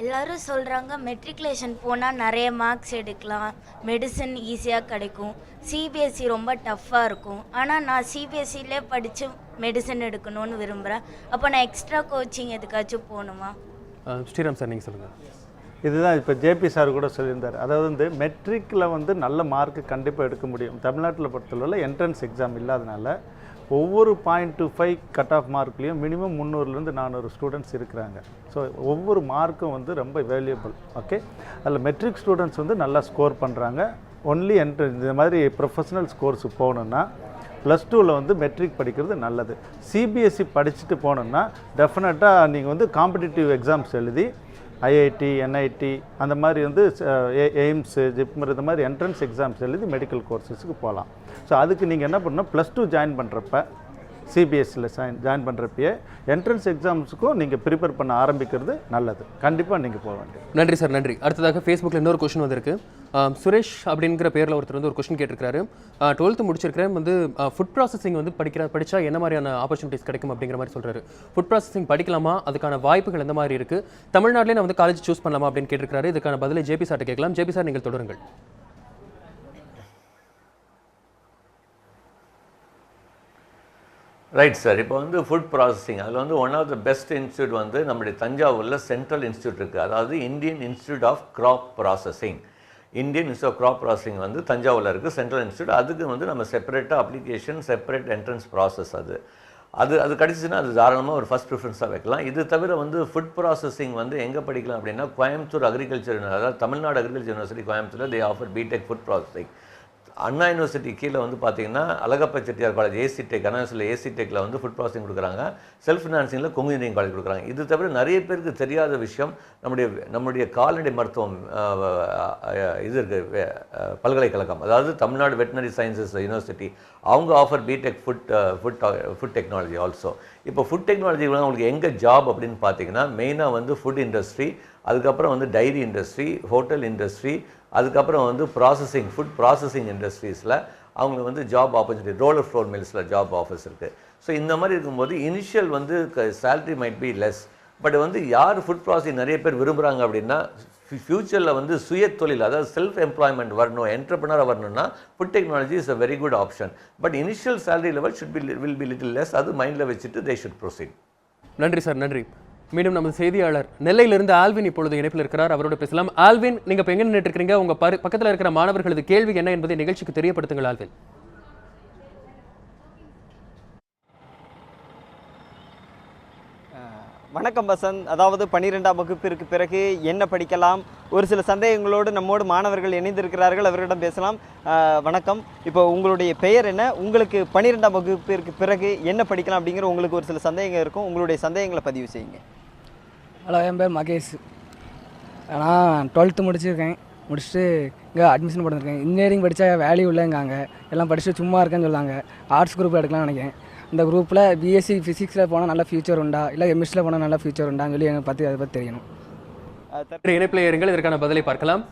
எல்லாரும் சொல்கிறாங்க மெட்ரிகுலேஷன் போனால் நிறைய மார்க்ஸ் எடுக்கலாம், மெடிசன் ஈஸியாக கிடைக்கும், சிபிஎஸ்சி ரொம்ப டஃப்பாக இருக்கும். ஆனால் நான் சிபிஎஸ்சிலே படித்து மெடிசன் எடுக்கணும்னு விரும்புகிறேன். அப்போ நான் எக்ஸ்ட்ரா கோச்சிங் எதுக்காச்சும் போகணுமா? ஸ்ரீராம் சார் நீங்கள் சொல்லுங்கள். இதுதான் இப்போ ஜேபி சார் கூட சொல்லியிருந்தார். அதாவது வந்து மெட்ரிக்கில் வந்து நல்ல மார்க்கு கண்டிப்பாக எடுக்க முடியும். தமிழ்நாட்டில் பொறுத்தளவில் என்ட்ரன்ஸ் எக்ஸாம் இல்லாதனால ஒவ்வொரு 0.25 கட் ஆஃப் மார்க்லேயும் மினிமம் 300லேருந்து 400 ஸ்டூடெண்ட்ஸ் இருக்கிறாங்க. ஸோ ஒவ்வொரு மார்க்கும் வந்து ரொம்ப வேல்யூபிள். ஓகே, அதில் மெட்ரிக் ஸ்டூடெண்ட்ஸ் வந்து நல்லா ஸ்கோர் பண்ணுறாங்க. ஒன்லி இந்த மாதிரி ப்ரொஃபஷனல் ஸ்கோர்ஸ் போகணுன்னா +2ல் வந்து மெட்ரிக் படிக்கிறது நல்லது. சிபிஎஸ்சி படிச்சுட்டு போனோன்னா டெஃபினட்டாக நீங்கள் வந்து காம்படிட்டிவ் எக்ஸாம்ஸ் எழுதி ஐஐடி, என்ஐடி அந்த மாதிரி வந்து எய்ம்ஸு, ஜிப்மர் இந்த மாதிரி என்ட்ரன்ஸ் எக்ஸாம்ஸ் எழுதி மெடிக்கல் கோர்சஸுக்கு போகலாம். ஸோ அதுக்கு நீங்கள் என்ன பண்ணணும், +2 ஜாயின் பண்ணுறப்ப சிபிஎஸ்சியில் ஜாயின் பண்ணுறப்பயே என்ட்ரன்ஸ் எக்ஸாம்ஸுக்கும் நீங்கள் ப்ரிப்பேர் பண்ண ஆரம்பிக்கிறது நல்லது. கண்டிப்பாக நீங்கள் போக வேண்டியது. நன்றி சார், நன்றி. அடுத்ததாக ஃபேஸ்புக்கில் இன்னொரு கொஸ்டின் வந்திருக்கு. சுரேஷ் அப்படிங்கிற பேரில் ஒருத்தர் வந்து ஒரு கொஸ்டின் கேட்டிருக்காரு. 12th முடிச்சிருக்கிறேன், வந்து ஃபுட் ப்ராசஸிங் வந்து படித்தா என்ன மாதிரியான ஆப்பர்ச்சுனிட்டிஸ் கிடைக்கும் அப்படிங்கிற மாதிரி சொல்கிறாரு. ஃபுட் ப்ராசஸிங் படிக்கலாமா, அதுக்கான வாய்ப்புகள் எந்த மாதிரி இருக்குது, தமிழ்நாட்டிலே நான் வந்து காலேஜ் சூஸ் பண்ணலாமா அப்படின்னு கேட்டிருக்காரு. இதுக்கான பதிலை ஜேபி சார்ட்ட கேட்கலாம். ஜேபி சார், நீங்கள் தொடருங்கள். Right sir. இப்போ வந்து ஃபுட் ப்ராசஸிங் அதில் வந்து one of the best institute வந்து நம்முடைய தஞ்சாவூரில் சென்ட்ரல் இன்ஸ்டியூட் இருக்குது. அதாவது Indian institute of crop processing. Indian institute of crop processing வந்து தஞ்சாவூரில் இருக்குது, சென்ட்ரல் இன்ஸ்டியூட். அதுக்கு வந்து நம்ம செப்பரேட்டாக அப்ளிகேஷன், செப்பரேட் என்ட்ரன்ஸ் ப்ராசஸ் அது கிடச்சிச்சின்னா அது தாராளமாக ஒரு ஃபஸ்ட் ப்ரிஃபரன்ஸாக வைக்கலாம். இது தவிர வந்து ஃபுட் ப்ராசஸிங் வந்து எங்கே படிக்கலாம் அப்படின்னா கோயம்புத்தூர் அக்ரிகல்ச்சர், அதாவது தமிழ்நாடு அக்ரிகல்ச்சர் யூனிவர்சிட்டி கோயம்புத்தூரில் they offer BTech food processing. Anna university கீழே வந்து பார்த்தீங்கன்னா Alagappa Chettiar college AC tech, Anna யூனிவர்சிட்டியில் ஏசி டெக்கில் வந்து ஃபுட் ப்ராசஸிங் கொடுக்குறாங்க. செல்ஃப் ஃபினான்சிங்கில் கொங்கு இன்ஜினியரிங் காலேஜ் கொடுக்குறாங்க. இது தவிர நிறைய பேருக்கு தெரியாத விஷயம், நம்முடைய கால்நடை மருத்துவம் இது இருக்குது பல்கலைக்கழகம், அதாவது தமிழ்நாடு வெட்டினரி சயின்சஸ் யூனிவர்சிட்டி, அவங்க offer BTech food technology also. இப்போ ஃபுட் டெக்னாலஜி உங்களுக்கு எங்கே ஜாப் அப்படின்னு பார்த்தீங்கன்னா மெயினாக வந்து ஃபுட் இண்டஸ்ட்ரி, அதுக்கப்புறம் வந்து டைரி இண்டஸ்ட்ரி, ஹோட்டல் இண்டஸ்ட்ரி, அதுக்கப்புறம் வந்து ஃபுட் ப்ராசஸிங் இண்டஸ்ட்ரீஸில் அவங்க வந்து ஜாப் ஆப்பர்ச்சுனிட்டி, ரோலர் ஃப்ளோர் மில்ஸில் ஜாப் ஆஃபர்ஸ் இருக்குது. ஸோ இந்த மாதிரி இருக்கும்போது இனிஷியல் வந்து salary might be less. But வந்து யார் ஃபுட் ப்ராசஸிங் நிறைய பேர் விரும்புகிறாங்க அப்படின்னா ஃப்யூச்சரில் வந்து சுய தொழில், அதாவது செல்ஃப் எம்ப்ளாய்மெண்ட் வரணும், என்டர்பிரனராக வரணும்னா food technology is a very good option. But initial salary level will be little less. அது மைண்டில் வச்சுட்டு தே ஷுட் ப்ரொசீட். நன்றி சார், நன்றி. மீண்டும் நமது செய்தியாளர் நெல்லையிலிருந்து ஆல்வின் இப்பொழுது இணைப்பில் இருக்கிறார், அவரோட பேசலாம். ஆல்வின், நீங்கள் இப்போ எங்கே நின்றுட்டு இருக்கிறீங்க? உங்கள் பக்கத்தில் இருக்கிற மாணவர்களது கேள்வி என்ன என்பதை நிகழ்ச்சிக்கு தெரியப்படுத்துங்கள். ஆல்வின். வணக்கம் வசந்த். அதாவது 12ஆம் வகுப்பிற்கு பிறகு என்ன படிக்கலாம், ஒரு சில சந்தேகங்களோடு நம்மோடு மாணவர்கள் இணைந்திருக்கிறார்கள், அவர்களிடம் பேசலாம். வணக்கம், இப்போ உங்களுடைய பெயர் என்ன, உங்களுக்கு 12ஆம் வகுப்பிற்கு பிறகு என்ன படிக்கலாம் அப்படிங்கிற உங்களுக்கு ஒரு சில சந்தேகங்கள் இருக்கும், உங்களுடைய சந்தேகங்களை பதிவு செய்யுங்க. ஹலோ, என் பேர் மகேஷ். நான் 12th முடிச்சிருக்கேன். முடிச்சுட்டு இங்கே அட்மிஷன் பண்ணிருக்கேன். இன்ஜினியரிங் படித்தா வேல்யூ இல்லைங்காங்க, எல்லாம் படிச்சுட்டு சும்மா இருக்கேன்னு சொல்லாங்க. ஆர்ட்ஸ் குரூப் எடுக்கலாம்னு நினைக்கிறேன். இந்த குரூப்பில் பிஎஸ்சி ஃபிசிக்ஸில் போனால் நல்ல ஃபியூச்சர் உண்டா, இல்லை கெமிஸ்ட்ரியில் போனால் நல்ல ஃபியூச்சர் உண்டான்னு சொல்லி எனக்கு அதை பற்றி தெரியணும். இணைப்பில் இருங்கள், இதற்கான பதிலை பார்க்கலாம்.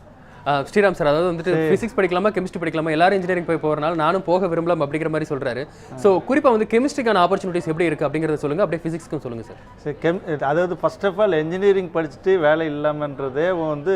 ஸ்ரீராம் சார், அதாவது வந்துட்டு ஃபிசிக்ஸ் படிக்கலாமா, கெமிஸ்ட்ரி படிக்கலாமா, எல்லாரும் இன்ஜினியரிங் போகிறனால நானும் போக விரும்பலாம் அப்படிங்கிற மாதிரி சொல்கிறாரு. ஸோ குறிப்பாக வந்து கெமிஸ்ட்ரிக்கான ஆப்பர்ச்சுனிட்டிஸ் எப்படி இருக்குது அப்படிங்கிறத சொல்லுங்கள், அப்படியே ஃபிசிக்ஸ்க்கும் சொல்லுங்கள் சார். சரி, அதாவது ஃபர்ஸ்ட் ஆஃப் ஆல் இன்ஜினியரிங் படிச்சுட்டு வேலை இல்லாமன்றதே வந்து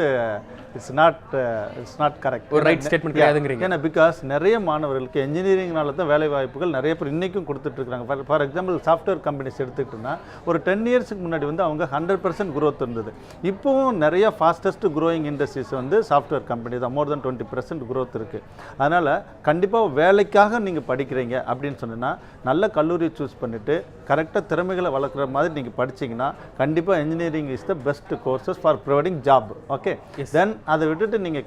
இட்ஸ் நாட் கரெக்ட். ஒரு ரைட் ஸ்டேட்மெண்ட் கிடையாதுங்கிறீங்க. ஏன்னா பிகாஸ் நிறைய மாணவர்களுக்கு இன்ஜினியரிங்னால தான் வேலை வாய்ப்புகள் நிறைய பேர் இன்றைக்கும் கொடுத்துட்ருக்காங்க. ஃபார் எக்ஸாம்பிள் சாஃப்ட்வேர் கம்பெனிஸ் எடுத்துக்கிட்டோன்னா ஒரு 10 இயர்ஸுக்கு முன்னாடி வந்து அவங்க 100% growth இருந்தது. இப்போவும் நிறைய ஃபாஸ்டஸ்ட் க்ரோயிங் இண்டஸ்ட்ரீஸ் வந்து சாஃப்ட்வேர் கம்பெனி தான், மோர் தென் 20% growth இருக்குது. அதனால் கண்டிப்பாக வேலைக்காக நீங்கள் படிக்கிறீங்க அப்படின்னு சொன்னால் நல்ல கல்லூரி சூஸ் பண்ணிவிட்டு கரெக்டாக திறமைகளை வளர்க்குற மாதிரி நீங்கள் படிச்சிங்கன்னா கண்டிப்பாக engineering is the best courses for providing job. Okay, then அதை விட்டுட்டு நீங்கள்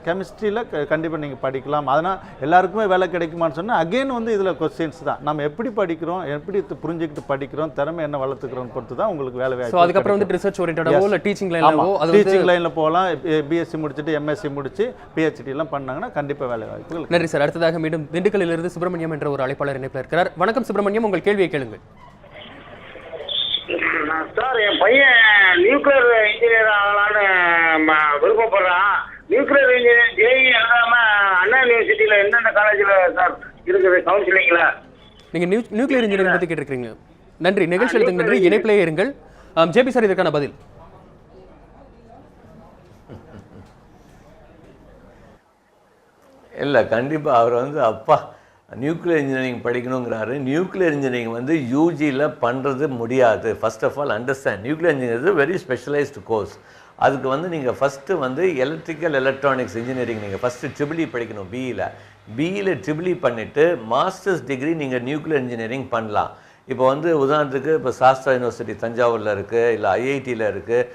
கெமிஸ்ட்ரியில் கண்டிப்பாக நீங்கள் படிக்கலாம். அதனால் எல்லாருக்குமே வேலை கிடைக்குமான்னு சொன்னால் அகெயின் வந்து இதில் கொஸ்டின்ஸ் தான். நம்ம எப்படி படிக்கிறோம், எப்படி புரிஞ்சுக்கிட்டு படிக்கிறோம், திறமை என்ன வளர்த்துக்கிறோம் பொறுத்து தான் உங்களுக்கு வேலை வாய்ப்பு. அதுக்கப்புறம் வந்து ரிசர்ச் ஓரியன்டாவோ இல்லை டீச்சிங் லைனில் போகலாம். பிஎஸ்சி முடிச்சுட்டு எம்எஸ்சி முடிச்சு பிஹெச்டிலாம் பண்ணாங்கன்னா கண்டிப்பாக வேலை வாய்ப்புகள். நன்றி சார். அடுத்ததாக மீண்டும் திண்டுக்கல்லிலிருந்து சுப்பிரமணியம் என்ற ஒரு அழைப்பாளர் இணைப்பில் இருக்கிறார். வணக்கம் சுப்பிரமணியம், உங்கள் கேள்வியை கேளுங்கள். சார், என் பையன் நியூக்ளியர் இன்ஜினியர் ஆகலான்னு விருப்பப்படுறான். நியூக்ளியர் இன்ஜினியர் ஜேஇ எழுதாம அண்ணா யூனிவர்சிட்டியில் எந்தெந்த காலேஜில் சார் இருக்குது கவுன்சிலிங்கில்? நீங்கள் நியூக்ளியர் இன்ஜினியரிங் பற்றி கேட்டிருக்கீங்க. நன்றி, நிகழ்ச்சி எடுத்துங்க. நன்றி, இணைப்பிலேயே இருங்கள். ஜேபி சார், இதற்கான பதில். இல்லை கண்டிப்பாக அவர் வந்து அப்பா நியூக்ளியர் இன்ஜினியரிங் படிக்கணுங்கிறாரு. நியூக்ளியர் இன்ஜினியரிங் வந்து யூஜியில் பண்ணுறது முடியாது. First of all understand, nuclear engineering is very specialised course. அதுக்கு வந்து நீங்கள் ஃபஸ்ட்டு வந்து எலக்ட்ரிக்கல் எலக்ட்ரானிக்ஸ் இன்ஜினியரிங் நீங்கள் ஃபஸ்ட்டு ட்ரிபிள் படிக்கணும். பிஇயில் ட்ரிபிள் பண்ணிவிட்டு மாஸ்டர்ஸ் டிகிரி நீங்கள் நியூக்ளியர் இன்ஜினியரிங் பண்ணலாம். இப்போ வந்து உதாரணத்துக்கு இப்போ சாஸ்திரா யூனிவர்சிட்டி தஞ்சாவூரில் இருக்குது, இல்லை ஐஐடியில் இருக்குது.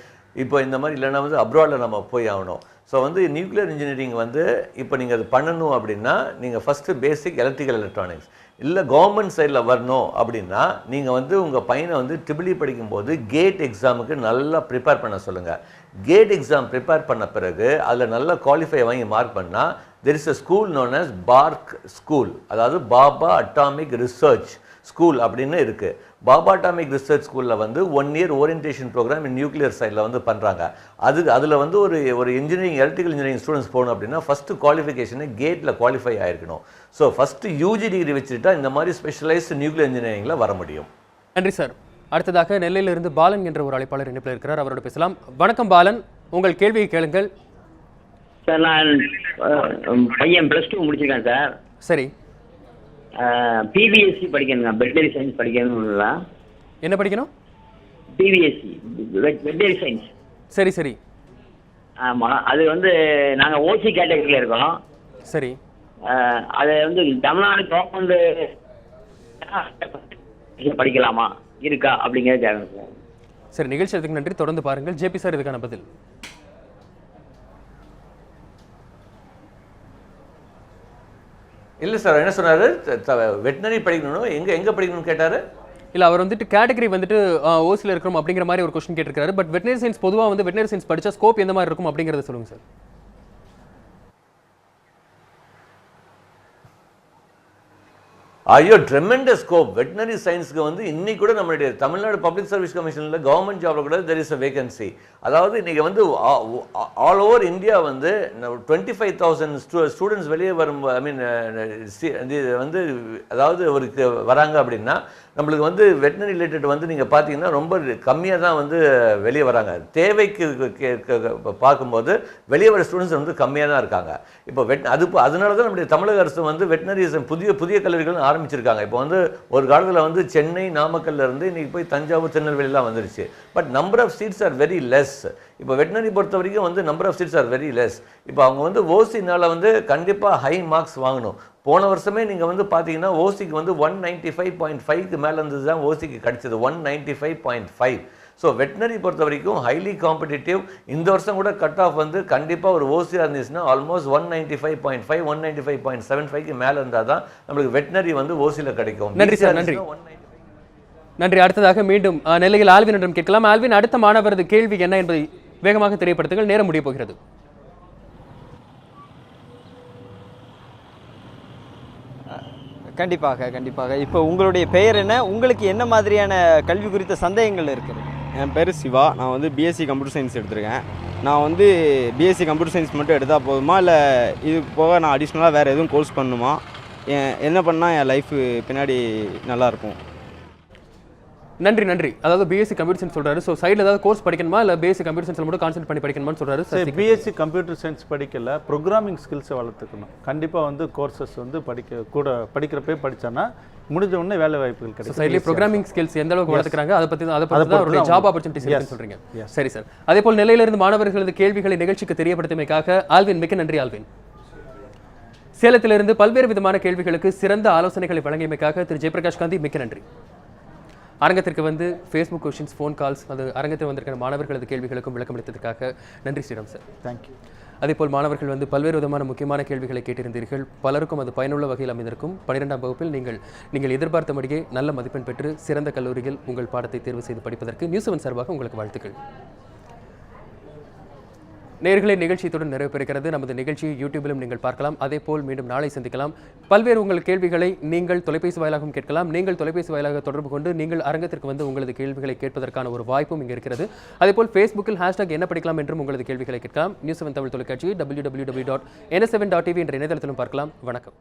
இப்போ இந்த மாதிரி இல்லைன்னா வந்து அப்ராடில் நம்ம போய் ஆகணும். ஸோ வந்து நியூக்ளியர் இன்ஜினியரிங் வந்து இப்போ நீங்கள் அது பண்ணணும் அப்படின்னா நீங்கள் ஃபஸ்ட்டு பேசிக் எலக்ட்ரிக்கல் எலக்ட்ரானிக்ஸ், இல்லை கவர்மெண்ட் சைடில் வரணும் அப்படின்னா நீங்கள் வந்து உங்கள் பையனை வந்து ட்ரிபிள் படிக்கும்போது கேட் எக்ஸாமுக்கு நல்லா ப்ரிப்பேர் பண்ண சொல்லுங்கள். கேட் எக்ஸாம் ப்ரிப்பேர் பண்ண பிறகு அதில் நல்லா குவாலிஃபை வாங்கி மார்க் பண்ணால் there is a school known as BARC school, அதாவது பாபா அட்டாமிக் ரிசர்ச் ஸ்கூல் அப்படின்னு இருக்குது. பாபா அட்டாமிக் ரிசர்ச் ஸ்கூலில் வந்து 1 year ஓரியன்டேஷன் ப்ரோக்ராம் நியூக்ளியர் சைடில் வந்து பண்ணுறாங்க. அதில் வந்து ஒரு இன்ஜினியரிங் எலக்ட்ரிக்கல் இன்ஜினியரிங் ஸ்டூடெண்ட்ஸ் போகணும் அப்படின்னா ஃபஸ்ட்டு குவாலிஃபிகேஷனு கேட்டில் குவாலிஃபை ஆகிருக்கணும். ஸோ ஃபஸ்ட்டு யூஜி டிகிரி வச்சுட்டா இந்த மாதிரி ஸ்பெஷலைஸ்டு நியூக்ளியர் இன்ஜினியரிங்கில் வர முடியும். நன்றி சார். அடுத்ததாக நெல்லையிலிருந்து பாலன் என்ற ஒரு அழைப்பாளர் இணைப்பில் இருக்கிறார், அவரோட பேசலாம். வணக்கம் பாலன், உங்கள் கேள்வியை கேளுங்கள். சார் நான் பையன் +2 முடிச்சிருக்கேன் சார். சரி. பிபிஎஸ்சி படிக்கணுங்க, வெட்டரி சயின்ஸ் படிக்கணுங்களா? என்ன படிக்கணும்? BVSc veterinary science. சரி சரி. ஆமாம், அது வந்து நாங்கள் ஓசி கேட்டகரியில் இருக்கோம். சரி. அது வந்து தமிழ்நாடு கவர்மெண்ட் படிக்கலாமா இருக்கா அப்படிங்கிறது கேட்கணும் சார். சரி, நிகழ்ச்சி அதுக்கு நன்றி, தொடர்ந்து பாருங்கள். ஜேபி சார் இதுக்கான பதில். இல்லை சார், என்ன சொன்னார்? வெட்டினரி படிக்கணும், எங்கே படிக்கணும்னு கேட்டார். இல்லை, அவர் வந்துட்டு கேட்டகரி வந்துட்டு ஓசியில் இருக்கணும் அப்படிங்கிற மாதிரி ஒரு கொஸ்டின் கேட்டிருக்காரு. பட் வெட்டினரி சயின்ஸ் பொதுவாக வந்து வெட்டினரி சயின்ஸ் படித்தா ஸ்கோப் எந்த மாதிரி இருக்கும் அப்படிங்கிறத சொல்லுங்கள் சார். ஐயோ, ட்ரெமெண்டஸ் ஸ்கோப். வெட்டினரி சயின்ஸ்க்கு வந்து இன்னைக்கு கூட நம்மளுடைய தமிழ்நாடு பப்ளிக் சர்வீஸ் கமிஷனில் கவர்மெண்ட் ஜாப்ல கூட தெர் இஸ் அ வேகன்சி. அதாவது இன்றைக்கி வந்து ஆல் ஓவர் இந்தியா வந்து 25,000 ஸ்டூடெண்ட்ஸ் வெளியே வரும், ஐ மீன் வந்து அதாவது ஒரு வராங்க அப்படின்னா நம்மளுக்கு வந்து வெட்டினரி ரிலேட்டட் வந்து நீங்கள் பார்த்தீங்கன்னா ரொம்ப கம்மியாக தான் வந்து வெளியே வராங்க. தேவைக்கு பார்க்கும்போது வெளியே வர ஸ்டூடெண்ட்ஸ் வந்து கம்மியாக தான் இருக்காங்க. இப்போ அதனால தான் நம்முடைய தமிழக அரசு வந்து வெட்டினரிசம் புதிய கல்லூரிகள் ஆரம்பிச்சிருக்காங்க. இப்போ வந்து ஒரு காலத்தில் வந்து சென்னை நாமக்கல்ல இருந்து இன்னைக்கு போய் தஞ்சாவூர் திருநெல்வேலிலாம் வந்துருச்சு. But number of seats are very less. இப்போ வெட்டினரி பொறுத்த வரைக்கும் வந்து number of seats are very less. இப்போ அவங்க வந்து ஓசினால வந்து கண்டிப்பாக ஹை மார்க்ஸ் வாங்கணும். போன வருஷமே நீங்கள் வந்து பார்த்தீங்கன்னா ஓசிக்கு வந்து 195.5க்கு மேலே இருந்தது தான் ஓசிக்கு கிடச்சிது, 195.5. ஸோ வெட்டினரி பொறுத்த வரைக்கும் ஹைலி காம்படிட்டிவ். இந்த வருஷம் கூட கட் ஆஃப் வந்து கண்டிப்பாக ஒரு ஓசியாக இருந்துச்சுன்னா ஆல்மோஸ்ட் 195.5 195.75க்கு மேலே இருந்தால் தான் நம்மளுக்கு வெட்டினரி வந்து ஓசியில் கிடைக்கும். நன்றி சார், நன்றி நன்றி. அடுத்ததாக மீண்டும் நெல்லையில் ஆல்வினிடம் கேட்கலாம். ஆல்வின், அடுத்த மாணவரது கேள்வி என்ன என்பதை வேகமாக தெரியப்படுத்துங்கள், நேரம் முடிய போகிறது. கண்டிப்பாக. இப்போ உங்களுடைய பெயர் என்ன? உங்களுக்கு என்ன மாதிரியான கல்வி குறித்த சந்தேகங்கள் இருக்குது? என் பேர் சிவா. நான் வந்து பிஎஸ்சி கம்ப்யூட்டர் சயின்ஸ் எடுத்திருக்கேன். நான் வந்து பிஎஸ்சி கம்ப்யூட்டர் சயின்ஸ் மட்டும் எடுத்தால் போதுமா, இல்லை இது போக நான் அடிஷ்னலாக வேறு எதுவும் கோர்ஸ் பண்ணணுமா? என்ன பண்ணால் என் லைஃப் பின்னாடி நல்லாயிருக்கும்? நன்றி. அதாவது பிஎஸ்சி கம்ப்யூட்டர் சயின்ஸ் சொல்றாரு. ஸோ சைடில் ஏதாவது கோர்ஸ் படிக்கணுமா, இல்லை பிஎஸ்சி கம்ப்யூட்டர் சயின்ஸ் மட்டும் கான்சென்ட் பண்ணி படிக்கணுமான்னு சொல்றாரு. சரி, பிஎஸ்சி கம்ப்யூட்டர் சயின்ஸ் படிக்கல, ப்ரோக்ராமிங் ஸ்கில்ஸை வளர்த்துக்கணும். கண்டிப்பாக வந்து கோர்சஸ் வந்து படிக்கிறப்பே படித்தானா முடிஞ்ச உடனே வேலை வாய்ப்புகள் கிடைக்கும். சைட்லேயே ப்ரோக்ராமிங் ஸ்கில்ஸ் எந்த அளவுக்கு வளர்த்துக்கிறாங்க அதை பற்றி தான் அவருடைய ஜாப் ஆப்பர்ச்சுனிட்டிஸ் இருக்குன்னு சொல்றீங்க. சரி சார். அதே போல் நிலையிலிருந்து மாணவர்களது கேள்விகளை நிகழ்ச்சிக்கு தெரியப்படுத்தியமைக்காக ஆல்வின் மிக்க நன்றி. ஆல்வின், சேலத்திலிருந்து பல்வேறு விதமான கேள்விகளுக்கு சிறந்த ஆலோசனைகளை வழங்கியமைக்காக திரு ஜெயபிரகாஷ் காந்தி மிக்க நன்றி. அரங்கத்திற்கு வந்து ஃபேஸ்புக் கொஸ்டின்ஸ், ஃபோன் கால்ஸ், அது அரங்கத்தில் வந்திருக்கிற மாணவர்களது கேள்விகளுக்கும் விளக்கமளித்ததற்காக நன்றி ஸ்ரீராம் சார். தேங்க்யூ. அதேபோல் மாணவர்கள் வந்து பல்வேறு விதமான முக்கியமான கேள்விகளை கேட்டிருந்தீர்கள். பலருக்கும் அது பயனுள்ள வகையில் அமைந்திருக்கும். 12ஆம் வகுப்பில் நீங்கள் எதிர்பார்த்தபடியே நல்ல மதிப்பெண் பெற்று சிறந்த கல்லூரியில் உங்கள் பாடத்தை தேர்வு செய்து படிப்பதற்கு நியூஸ்7 சார்பாக உங்களுக்கு வாழ்த்துக்கள். நேயர்களே, நிகழ்ச்சியுடன் நிறைவு பெறுகிறது. நமது நிகழ்ச்சியை யூடியூபிலும் நீங்கள் பார்க்கலாம். அதேபோல் மீண்டும் நாளை சந்திக்கலாம். பல்வேறு உங்கள் கேள்விகளை நீங்கள் தொலைபேசி வாயிலாகவும் கேட்கலாம். நீங்கள் தொலைபேசி வாயிலாக தொடர்பு கொண்டு நீங்கள் அரங்கத்திற்கு வந்து உங்களது கேள்விகளை கேட்பதற்கான ஒரு வாய்ப்பும் இங்கே இருக்கிறது. அதேபோல் ஃபேஸ்புக்கில் ஹேஷ்டாக் என்ன படிக்கலாம் என்றும் உங்களது கேள்விகளை கேட்கலாம். நியூஸ்7 தமிழ் தொலைக்காட்சியை www.ns7.tv என்ற இணையதளத்திலும் பார்க்கலாம். வணக்கம்.